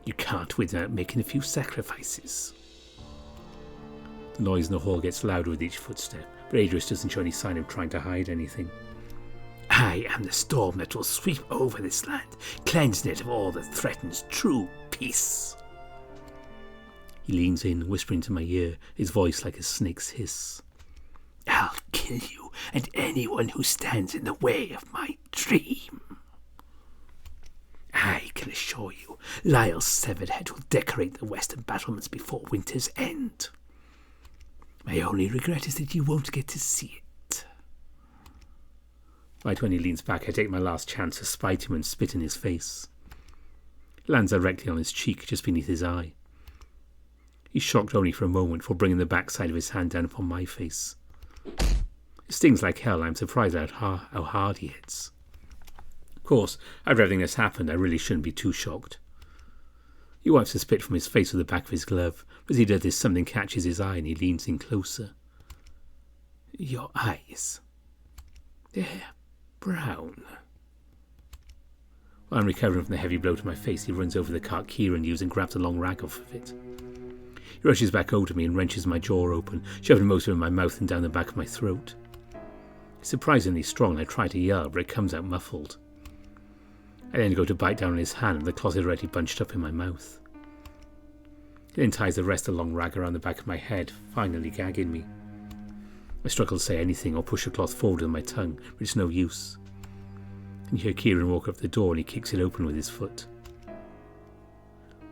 Speaker 1: You can't without making a few sacrifices. The noise in the hall gets louder with each footstep, but Adrius doesn't show any sign of trying to hide anything. I am the storm that will sweep over this land, cleansing it of all that threatens true peace. He leans in, whispering to my ear, his voice like a snake's hiss. I'll kill you and anyone who stands in the way of my dream. I can assure you, Lyle's severed head will decorate the western battlements before winter's end. My only regret is that you won't get to see it. Right when he leans back, I take my last chance to spite him and spit in his face. It lands directly on his cheek, just beneath his eye. He's shocked only for a moment before bringing the backside of his hand down upon my face. It stings like hell. I'm surprised at how hard he hits. course, after everything that's happened, I really shouldn't be too shocked. He wipes the spit from his face with the back of his glove, but as he does this, something catches his eye and he leans in closer. Your eyes. They're brown. While I'm recovering from the heavy blow to my face, he runs over the cart Kieran used and grabs a long rag off of it. He rushes back over to me and wrenches my jaw open, shoving most of it in my mouth and down the back of my throat. It's surprisingly strong and I try to yell, but it comes out muffled. I then go to bite down on his hand and the cloth is already bunched up in my mouth. He then ties the rest of the long rag around the back of my head, finally gagging me. I struggle to say anything or push the cloth forward with my tongue, but it's no use. And you hear Kieran walk up the door and he kicks it open with his foot.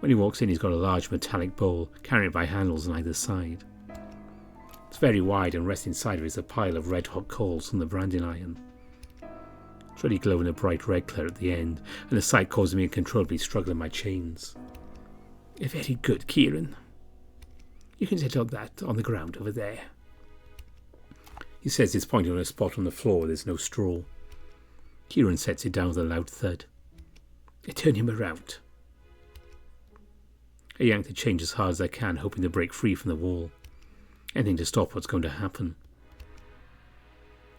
Speaker 1: When he walks in, he's got a large metallic bowl, carrying it by handles on either side. It's very wide and rests inside of it is a pile of red-hot coals from the branding iron. It's really glowing a bright red colour at the end, and the sight causes me uncontrollably struggle in my chains. Very good, Kieran. You can set up that on the ground over there. He says he's pointing on a spot on the floor where there's no straw. Kieran sets it down with a loud thud. I turn him around. I yank the chain as hard as I can, hoping to break free from the wall. Anything to stop what's going to happen.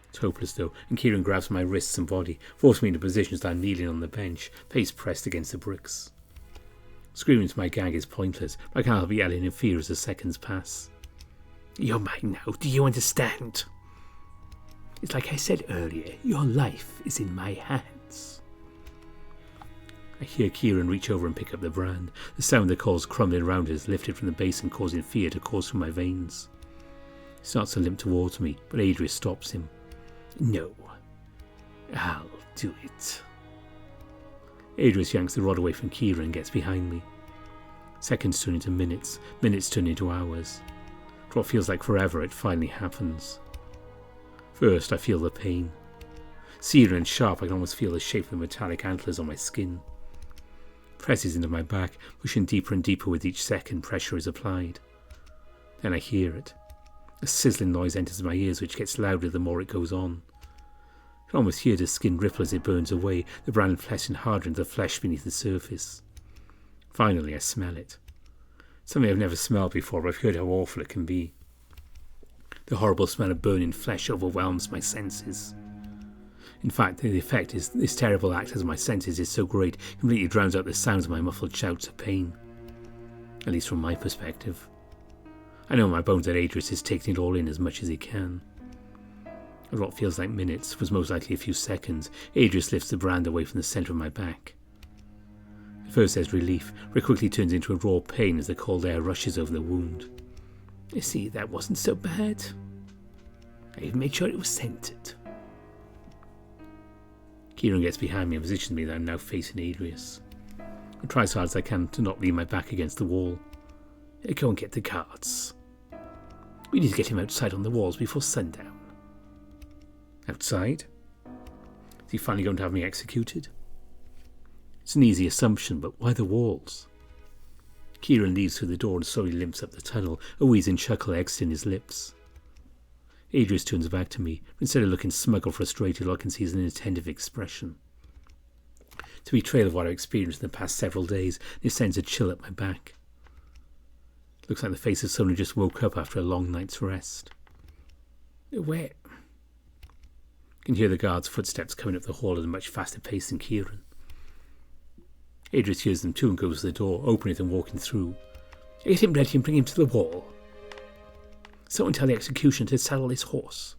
Speaker 1: It's hopeless though, and Kieran grabs my wrists and body, forcing me into positions that I'm kneeling on the bench, face pressed against the bricks. Screaming to my gag is pointless, but I can't help yelling in fear as the seconds pass. You're mine now, do you understand? It's like I said earlier, your life is in my hands. I hear Kieran reach over and pick up the brand. The sound of the coals crumbling around it is lifted from the basin, causing fear to course through my veins. He starts to limp towards me, but Adrius stops him. No, I'll do it. Adrius yanks the rod away from Kieran and gets behind me. Seconds turn into minutes, minutes turn into hours. For what feels like forever, it finally happens. First, I feel the pain. Searing and sharp, I can almost feel the shape of the metallic antlers on my skin. It presses into my back, pushing deeper and deeper with each second pressure is applied. Then I hear it. A sizzling noise enters my ears, which gets louder the more it goes on. I can almost hear the skin ripple as it burns away, the brown flesh and harder into the flesh beneath the surface. Finally, I smell it. Something I've never smelled before, but I've heard how awful it can be. The horrible smell of burning flesh overwhelms my senses. In fact, the effect is this terrible act as my senses is so great, it completely drowns out the sounds of my muffled shouts of pain. At least from my perspective. I know in my bones that Adrius is taking it all in as much as he can. At what feels like minutes, was most likely a few seconds, Adrius lifts the brand away from the centre of my back. At first there's relief, but it quickly turns into a raw pain as the cold air rushes over the wound. You see, that wasn't so bad. I even made sure it was scented. Kieran gets behind me and positions me that I'm now facing Adrius. I try as hard as I can to not lean my back against the wall. Go and get the guards. We need to get him outside on the walls before sundown. Outside? Is he finally going to have me executed? It's an easy assumption, but why the walls? Kieran leaves through the door and slowly limps up the tunnel, a wheezing chuckle exiting his lips. Adrius turns back to me, but instead of looking smug or frustrated, all I can see is an inattentive expression. It's a betrayal of what I've experienced in the past several days, and it sends a chill up my back. It looks like the face of someone who just woke up after a long night's rest. Where? I can hear the guard's footsteps coming up the hall at a much faster pace than Kieran. Adrius hears them too and goes to the door, opening it and walking through. Get him ready and bring him to the wall. Someone tell the executioner to saddle his horse.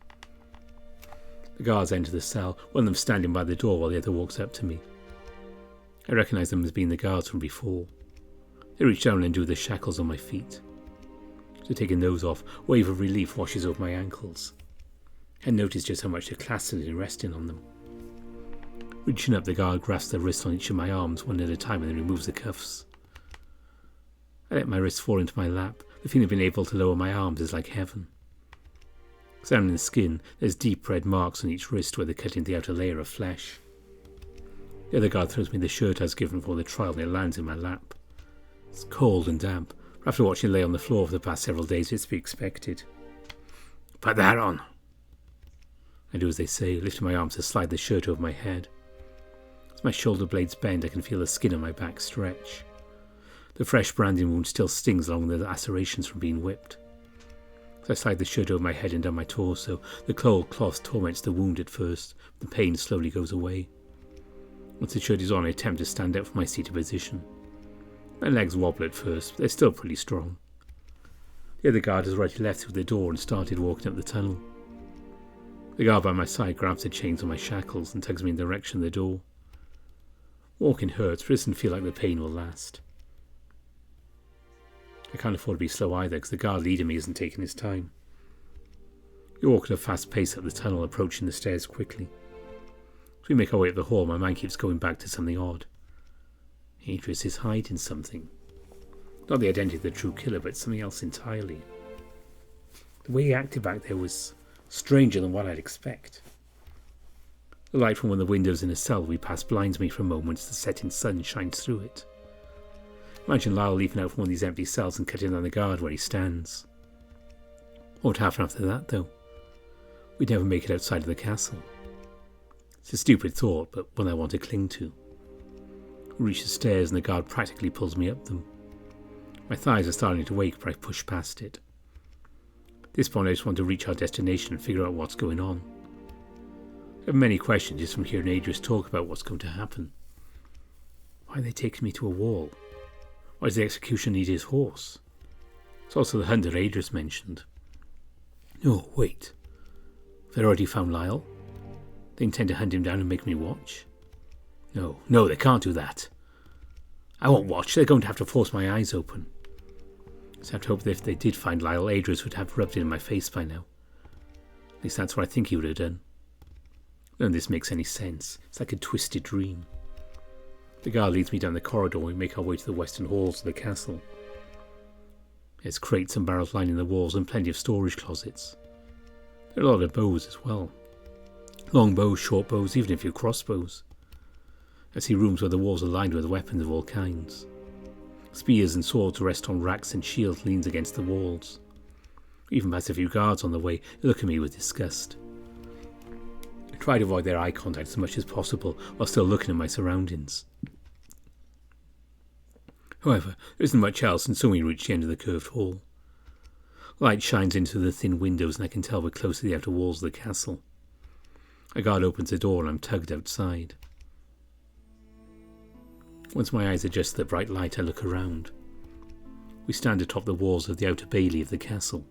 Speaker 1: The guards enter the cell, one of them standing by the door while the other walks up to me. I recognise them as being the guards from before. They reach down and undo the shackles on my feet. So taking those off, a wave of relief washes over my ankles. I notice just how much they're clastered and resting on them. Reaching up, the guard grasps the wrist on each of my arms one at a time and then removes the cuffs. I let my wrists fall into my lap. The feeling of being able to lower my arms is like heaven. Examining the skin, there's deep red marks on each wrist where they cut into the outer layer of flesh. The other guard throws me the shirt I was given for the trial and it lands in my lap. It's cold and damp, but after watching it lay on the floor for the past several days, it's to be expected. Put that on. I do as they say, lifting my arms to slide the shirt over my head. As my shoulder blades bend, I can feel the skin on my back stretch. The fresh branding wound still stings along with the lacerations from being whipped. As I slide the shirt over my head and down my torso, the cold cloth torments the wound at first, but the pain slowly goes away. Once the shirt is on, I attempt to stand up from my seated position. My legs wobble at first, but they're still pretty strong. The other guard has already left through the door and started walking up the tunnel. The guard by my side grabs the chains on my shackles and tugs me in the direction of the door. Walking hurts, but it doesn't feel like the pain will last. I can't afford to be slow either, because the guard leading me isn't taking his time. We walk at a fast pace up the tunnel, approaching the stairs quickly. As we make our way up the hall, my mind keeps going back to something odd. Adrius is hiding something. Not the identity of the true killer, but something else entirely. The way he acted back there was stranger than what I'd expect. The light from one of the windows in a cell we pass blinds me for a moment as the setting sun shines through it. Imagine Lyre leaping out from one of these empty cells and cutting down the guard where he stands. What would happen after that, though? We'd never make it outside of the castle. It's a stupid thought, but one I want to cling to. We reach the stairs and the guard practically pulls me up them. My thighs are starting to ache, but I push past it. At this point I just want to reach our destination and figure out what's going on. I have many questions just from hearing Adrius talk about what's going to happen. Why are they taking me to a wall? Why does the executioner need his horse? It's also the hunt that Adrius mentioned. No, wait. Have they already found Lyre? They intend to hunt him down and make me watch? No, they can't do that. I won't watch. They're going to have to force my eyes open. So I have to hope that if they did find Lyre, Adrius would have rubbed it in my face by now. At least that's what I think he would have done. None of this makes any sense. It's like a twisted dream. The guard leads me down the corridor and we make our way to the western halls of the castle. There's crates and barrels lining the walls and plenty of storage closets. There are a lot of bows as well. Long bows, short bows, even a few crossbows. I see rooms where the walls are lined with weapons of all kinds. Spears and swords rest on racks and shields leaned against the walls. We even pass a few guards on the way who look at me with disgust. I try to avoid their eye contact as much as possible while still looking at my surroundings. However, there isn't much else, and soon we reach the end of the curved hall. Light shines into the thin windows and I can tell we're close to the outer walls of the castle. A guard opens the door and I'm tugged outside. Once my eyes adjust to the bright light, I look around. We stand atop the walls of the outer bailey of the castle.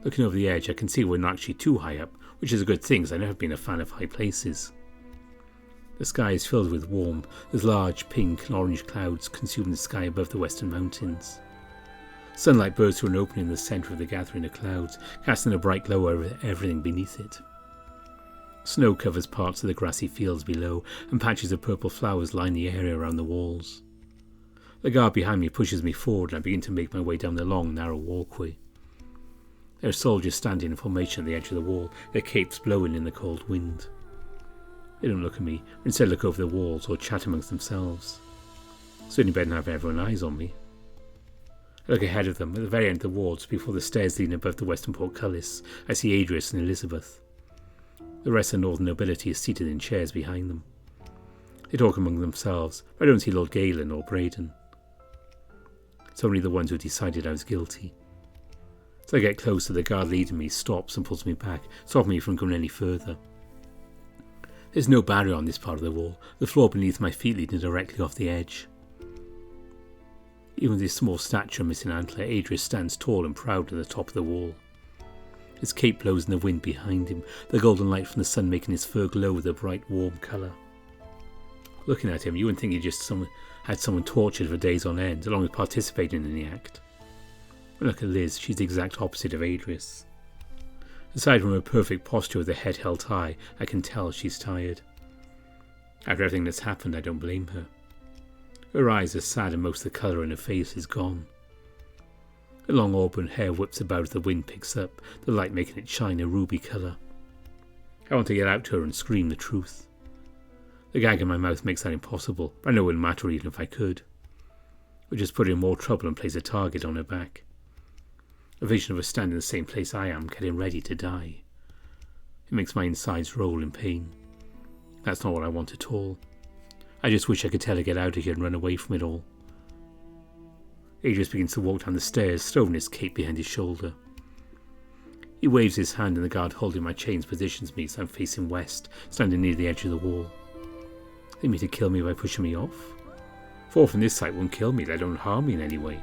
Speaker 1: Looking over the edge, I can see we're not actually too high up, which is a good thing as I've never been a fan of high places. The sky is filled with warm, as large pink and orange clouds consume the sky above the western mountains. Sunlight bursts through an opening in the centre of the gathering of clouds, casting a bright glow over everything beneath it. Snow covers parts of the grassy fields below, and patches of purple flowers line the area around the walls. The guard behind me pushes me forward and I begin to make my way down the long, narrow walkway. There are soldiers standing in formation at the edge of the wall, their capes blowing in the cold wind. They don't look at me, but instead look over the walls or chat amongst themselves. Certainly better than have everyone eyes on me. I look ahead of them, at the very end of the walls, before the stairs leading above the western portcullis. I see Adrius and Elizabeth. The rest of the northern nobility is seated in chairs behind them. They talk among themselves, but I don't see Lord Galen or Braden. It's only the ones who decided I was guilty. As I get closer, the guard leading me stops and pulls me back, stopping me from going any further. There's no barrier on this part of the wall, the floor beneath my feet leading directly off the edge. Even with his small stature and missing antler, Adrius stands tall and proud at the top of the wall. His cape blows in the wind behind him, the golden light from the sun making his fur glow with a bright, warm colour. Looking at him, you wouldn't think he just had someone tortured for days on end, along with participating in the act. When I look at Liz, she's the exact opposite of Adrius. Aside from her perfect posture with the head held high, I can tell she's tired. After everything that's happened, I don't blame her. Her eyes are sad and most of the colour in her face is gone. Her long auburn hair whips about as the wind picks up, the light making it shine a ruby colour. I want to get out to her and scream the truth. The gag in my mouth makes that impossible, but I know it wouldn't matter even if I could. It would just put her in more trouble and place a target on her back. A vision of her standing in the same place I am, getting ready to die. It makes my insides roll in pain. That's not what I want at all. I just wish I could tell her to get out of here and run away from it all. Adrius begins to walk down the stairs, throwing his cape behind his shoulder. He waves his hand and the guard holding my chains positions me so I'm facing west, standing near the edge of the wall. They mean to kill me by pushing me off? Fall from this height won't kill me, they don't harm me in any way.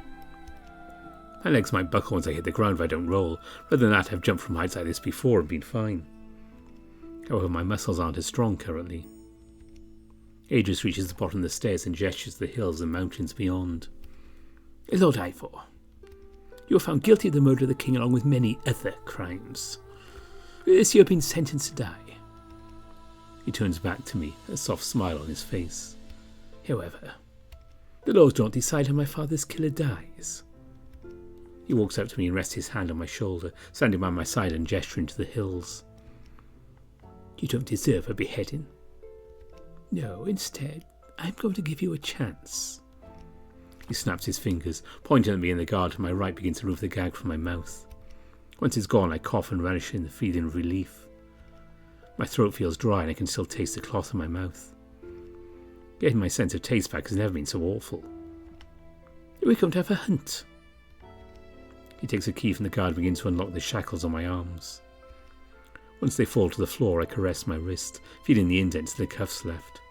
Speaker 1: My legs might buckle once I hit the ground if I don't roll. Rather than that, I've jumped from heights like this before and been fine. However, my muscles aren't as strong currently. Adrius reaches the bottom of the stairs and gestures to the hills and mountains beyond. Lord Ifor, you are found guilty of the murder of the king along with many other crimes. This you have been sentenced to die. He turns back to me, a soft smile on his face. However, the laws don't decide how my father's killer dies. He walks up to me and rests his hand on my shoulder, standing by my side and gesturing to the hills. You don't deserve a beheading. No, instead, I'm going to give you a chance. He snaps his fingers, pointing at me, and the guard to my right begins to remove the gag from my mouth. Once it's gone, I cough and relish in the feeling of relief. My throat feels dry and I can still taste the cloth in my mouth. Getting my sense of taste back has never been so awful. We're going to have a hunt. He takes a key from the guard and begins to unlock the shackles on my arms. Once they fall to the floor, I caress my wrist, feeling the indents the cuffs left.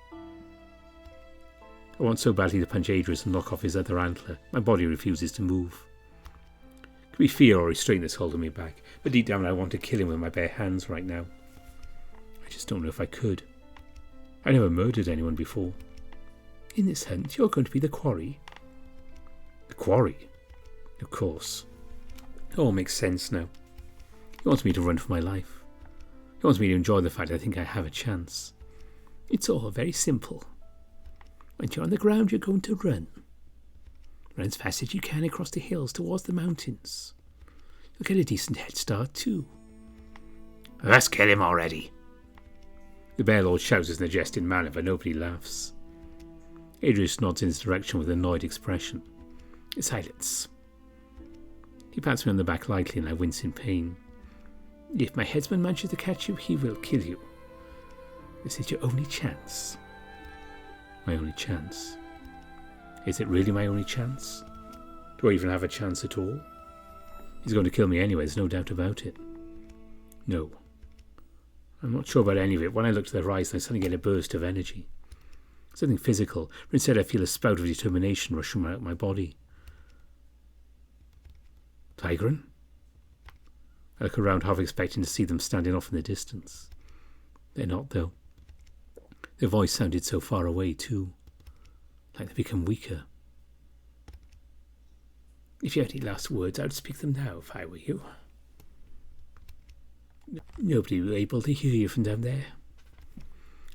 Speaker 1: I want so badly to punch Adrius and knock off his other antler. My body refuses to move. Could be fear or restraint that's holding me back, but deep down I want to kill him with my bare hands right now. I just don't know if I could. I never murdered anyone before. In this hunt, you're going to be the quarry. The quarry? Of course. It all makes sense now. He wants me to run for my life. He wants me to enjoy the fact I think I have a chance. It's all very simple. Once you're on the ground, you're going to run. Run as fast as you can across the hills towards the mountains. You'll get a decent head start too. Let's kill him already. The Bear Lord shouts in a jesting manner, but nobody laughs. Adrius nods in his direction with an annoyed expression. Silence. He pats me on the back lightly and I wince in pain. If my headsman manages to catch you, he will kill you. This is your only chance. My only chance? Is it really my only chance? Do I even have a chance at all? He's going to kill me anyway, there's no doubt about it. No. I'm not sure about any of it. When I look to the horizon, I suddenly get a burst of energy. Something physical, but instead I feel a spout of determination rushing out my body. Tigran? I look around, half expecting to see them standing off in the distance. They're not, though. Their voice sounded so far away, too. Like they've become weaker. If you had any last words, I would speak them now if I were you. Nobody will be able to hear you from down there.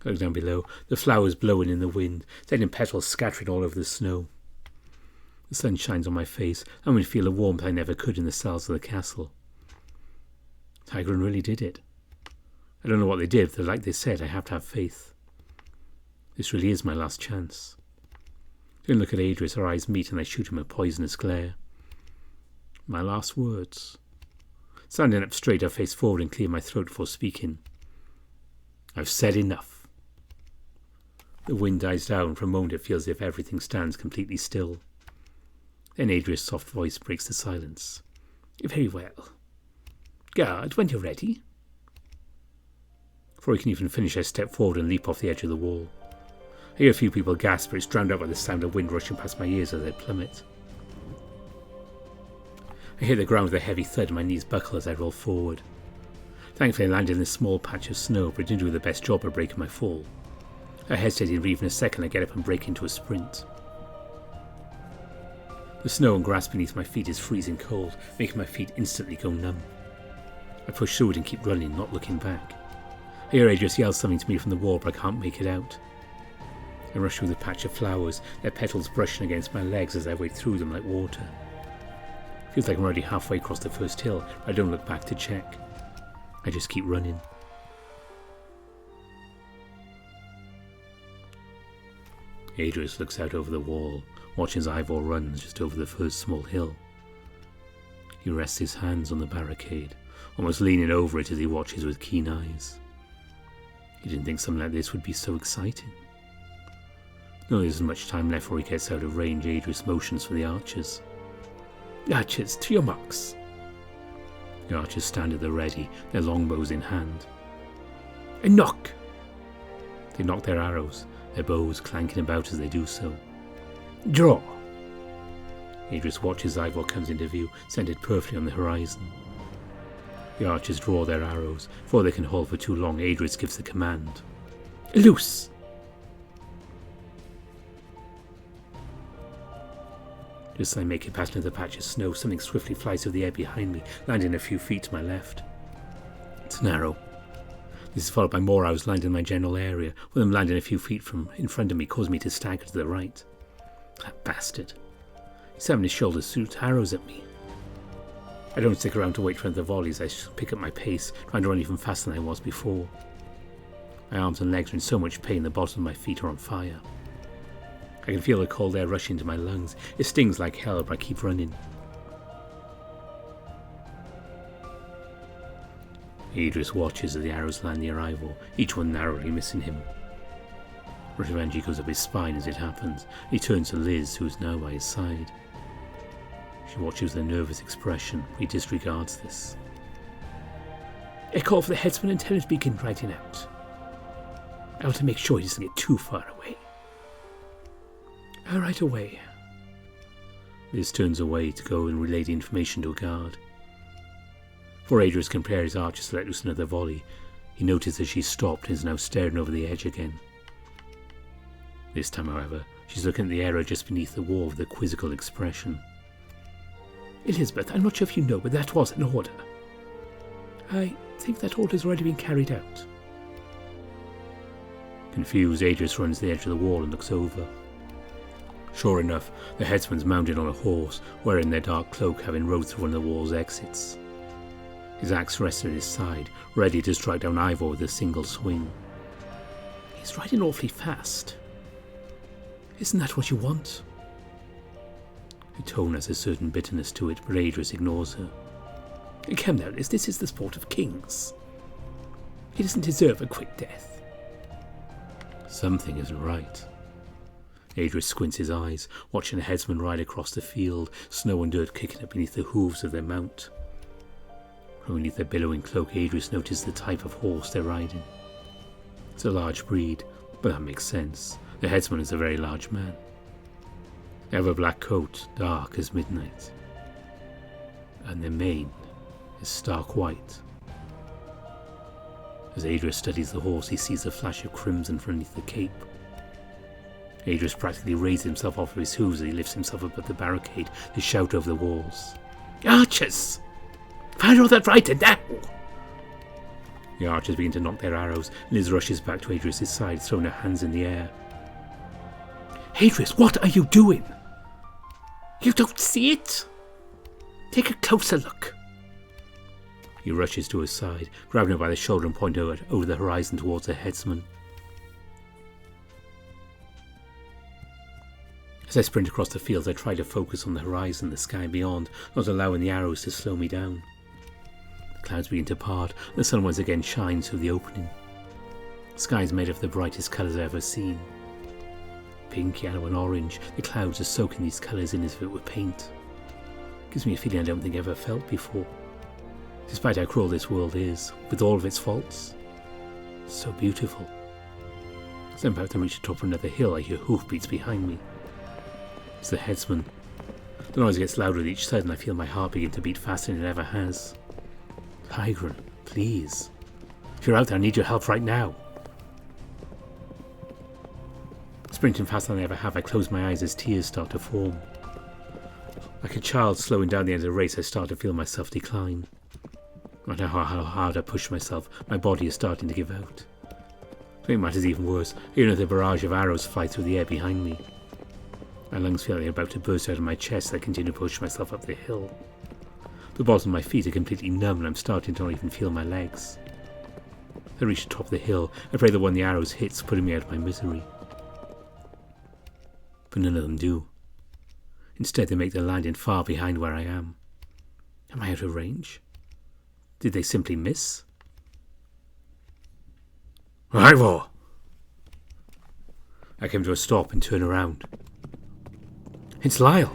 Speaker 1: I look down below, the flowers blowing in the wind, sending petals scattering all over the snow. The sun shines on my face, and I feel a warmth I never could in the cells of the castle. Tigran really did it. I don't know what they did, but like they said, I have to have faith. This really is my last chance. Then look at Adrius, our eyes meet, and I shoot him a poisonous glare. My last words. Standing up straight, I face forward and clear my throat before speaking. I've said enough. The wind dies down. For a moment it feels as if everything stands completely still. Then Adrius' soft voice breaks the silence. Very well. Guard, when you're ready. Before he can even finish, I step forward and leap off the edge of the wall. I hear a few people gasp, but it's drowned out by the sound of wind rushing past my ears as I plummet. I hit the ground with a heavy thud and my knees buckle as I roll forward. Thankfully I landed in a small patch of snow, but I didn't do the best job of breaking my fall. I hesitated for even a second. I get up and break into a sprint. The snow and grass beneath my feet is freezing cold, making my feet instantly go numb. I push through it and keep running, not looking back. I hear Adrius yell something to me from the wall, but I can't make it out. I rush through the patch of flowers, their petals brushing against my legs as I wade through them like water. Feels like I'm already halfway across the first hill, but I don't look back to check. I just keep running. Adrius looks out over the wall, watching as Ifor runs just over the first small hill. He rests his hands on the barricade, almost leaning over it as he watches with keen eyes. He didn't think something like this would be so exciting. Though there isn't much time left before he gets out of range, Adrius motions for the archers. Archers, to your marks. The archers stand at the ready, their longbows in hand. And knock! They knock their arrows, their bows clanking about as they do so. Draw! Adrius watches as Ifor comes into view, centered perfectly on the horizon. The archers draw their arrows. Before they can hold for too long, Adrius gives the command. Loose! Just as I make it past another patch of snow, something swiftly flies through the air behind me, landing a few feet to my left. It's an arrow. This is followed by more arrows landing in my general area, with them landing a few feet from in front of me, causing me to stagger to the right. That bastard. He's having his shoulders shoot arrows at me. I don't stick around to wait for the volleys. I pick up my pace, trying to run even faster than I was before. My arms and legs are in so much pain the bottom of my feet are on fire. I can feel the cold air rushing into my lungs. It stings like hell, but I keep running. Adrius watches as the arrows land near Ifor, each one narrowly missing him. Revenge goes up his spine as it happens. He turns to Liz, who is now by his side. She watches with a nervous expression. He disregards this. I call for the headsman and tell him to begin riding out. I want to make sure he doesn't get too far away. I'll ride away. Liz turns away to go and relay the information to a guard. Before Adrius can prepare his archers to let loose another volley, he notices that she's stopped and is now staring over the edge again. This time, however, she's looking at the area just beneath the wall with a quizzical expression. Elizabeth, I'm not sure if you know, but that was an order. I think that order's already been carried out. Confused, Adrius runs to the edge of the wall and looks over. Sure enough, the headsman's mounted on a horse, wearing their dark cloak, having rode through one of the wall's exits. His axe rests at his side, ready to strike down Ifor with a single swing. He's riding awfully fast. Isn't that what you want? Her tone has a certain bitterness to it, but Adrius ignores her. Come now, Liz, this is the sport of kings. He doesn't deserve a quick death. Something isn't right. Adrius squints his eyes, watching the headsman ride across the field, snow and dirt kicking up beneath the hooves of their mount. From beneath their billowing cloak, Adrius notices the type of horse they're riding. It's a large breed, but that makes sense. The headsman is a very large man. They have a black coat, dark as midnight. And their mane is stark white. As Adrius studies the horse, he sees a flash of crimson from beneath the cape. Adrius practically raises himself off of his hooves as he lifts himself above the barricade to shout over the walls. Archers! Fire all that right now! The archers begin to knock their arrows. Liz rushes back to Adrius' side, throwing her hands in the air. Adrius, what are you doing? You don't see it? Take a closer look. He rushes to her side, grabbing her by the shoulder and pointing her over the horizon towards the headsman. As I sprint across the fields, I try to focus on the horizon, the sky beyond, not allowing the arrows to slow me down. The clouds begin to part, and the sun once again shines through the opening. The sky is made of the brightest colours I've ever seen. Pink, yellow and orange, the clouds are soaking these colours in as if it were paint. It gives me a feeling I don't think I've ever felt before. Despite how cruel this world is, with all of its faults, it's so beautiful. As I'm about to reach the top of another hill, I hear hoofbeats behind me. It's the headsman. The noise gets louder with each side and I feel my heart begin to beat faster than it ever has. Tigran, please. If you're out there, I need your help right now. Sprinting faster than I ever have, I close my eyes as tears start to form. Like a child slowing down the end of the race, I start to feel myself decline. No matter how hard I push myself, my body is starting to give out. To make matters even worse, I hear another barrage of arrows fly through the air behind me. My lungs feel like they're about to burst out of my chest as I continue to push myself up the hill. The balls of my feet are completely numb and I'm starting to not even feel my legs. I reach the top of the hill. I pray that one of the arrows hits, putting me out of my misery. But none of them do. Instead, they make their landing far behind where I am. Am I out of range? Did they simply miss? Ifor! I came to a stop and turn around. It's Lyre.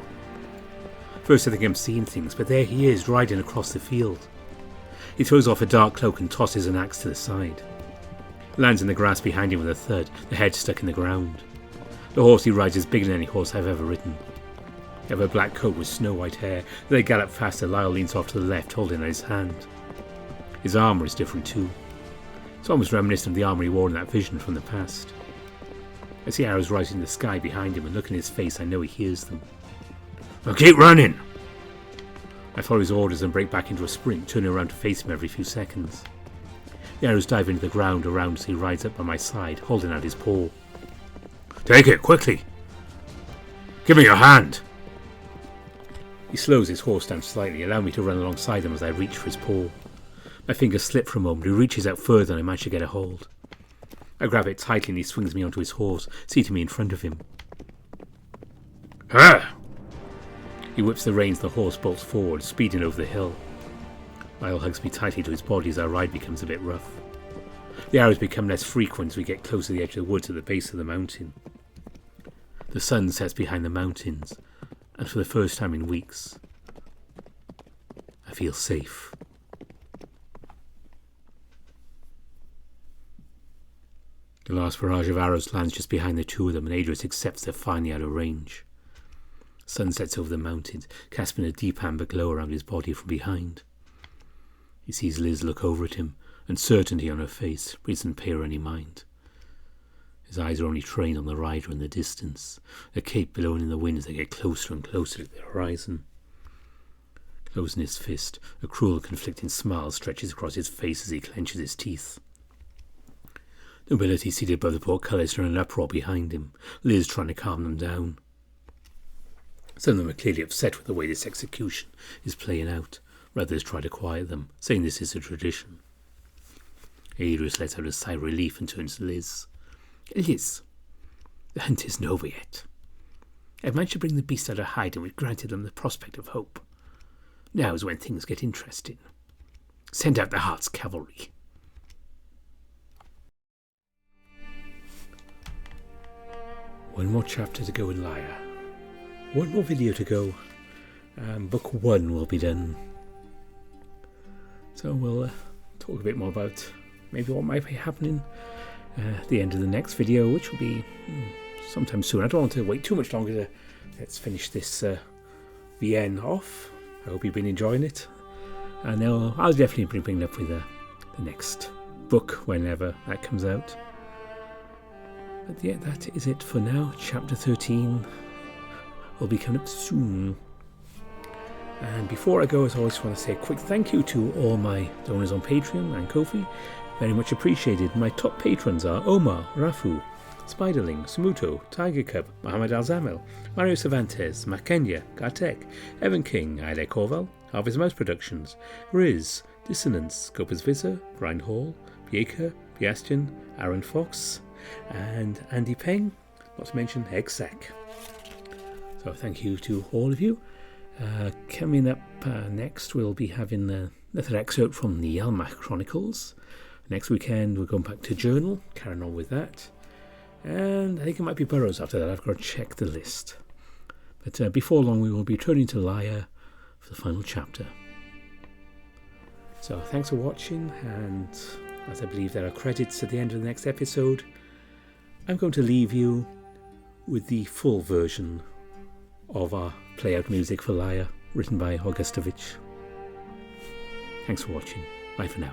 Speaker 1: First I think I'm seeing things, but there he is, riding across the field. He throws off a dark cloak and tosses an axe to the side. Lands in the grass behind him with a thud, the head stuck in the ground. The horse he rides is bigger than any horse I've ever ridden. They have a black coat with snow-white hair. As they gallop faster, Lyre leans off to the left, holding out his hand. His armour is different too. It's almost reminiscent of the armour he wore in that vision from the past. I see arrows rising in the sky behind him, and looking at his face, I know he hears them. Now keep running! I follow his orders and break back into a sprint, turning around to face him every few seconds. The arrows dive into the ground around as he rides up by my side, holding out his paw. Take it, quickly! Give me your hand! He slows his horse down slightly, allowing me to run alongside him as I reach for his paw. My fingers slip for a moment, he reaches out further and I manage to get a hold. I grab it tightly and he swings me onto his horse, seating me in front of him. Ha! He whips the reins, the horse bolts forward, speeding over the hill. Lyre hugs me tightly to his body as our ride becomes a bit rough. The arrows become less frequent as we get close to the edge of the woods at the base of the mountain. The sun sets behind the mountains, and for the first time in weeks, I feel safe. The last barrage of arrows lands just behind the two of them, and Adrius accepts they're finally out of range. Sun sets over the mountains, casting a deep amber glow around his body from behind. He sees Liz look over at him, uncertainty on her face, but he doesn't pay her any mind. His eyes are only trained on the rider in the distance, the cape billowing in the wind as they get closer and closer to the horizon. Closing his fist, a cruel, conflicting smile stretches across his face as he clenches his teeth. The nobility seated above the portcullis are in an uproar behind him, Liz trying to calm them down. Some of them are clearly upset with the way this execution is playing out. Others try to quiet them, saying this is a tradition. Adrius lets out a sigh of relief and turns to Liz. Liz, the hunt isn't over yet. I've managed to bring the beast out of hiding. We've granted them the prospect of hope. Now is when things get interesting. Send out the Heart's cavalry. One more chapter to go in Lyre. One more video to go. Book 1 will be done. So we'll talk a bit more about maybe what might be happening at the end of the next video, which will be sometime soon. I don't want to wait too much longer. Let's finish this VN off. I hope you've been enjoying it. And I'll definitely be bringing up with the next book whenever that comes out. But yeah, that is it for now. Chapter 13 will be coming up soon. And before I go, as I always want to say a quick thank you to all my donors on Patreon and Ko-fi. Very much appreciated. My top patrons are Omar, Rafu, Spiderling, Smuto, Tiger Cub, Mohammed Al-Zamel, Mario Cervantes, Makenya, Gartek, Evan King, Aile Corval, Harvest Mouse Productions, Riz, Dissonance, Gopas Visa, Brian Hall, Pieka, Piastian, Aaron Fox, and Andy Peng, not to mention Exec. So thank you to all of you. Coming up next, we'll be having another excerpt from the Yalmach Chronicles. Next weekend, we're going back to Journal, carrying on with that. And I think it might be Burrows after that. I've got to check the list. But before long, we will be turning to Lyre for the final chapter. So thanks for watching, and as I believe there are credits at the end of the next episode, I'm going to leave you with the full version of our play-out music for Lyre, written by Augustovich. Thanks for watching. Bye for now.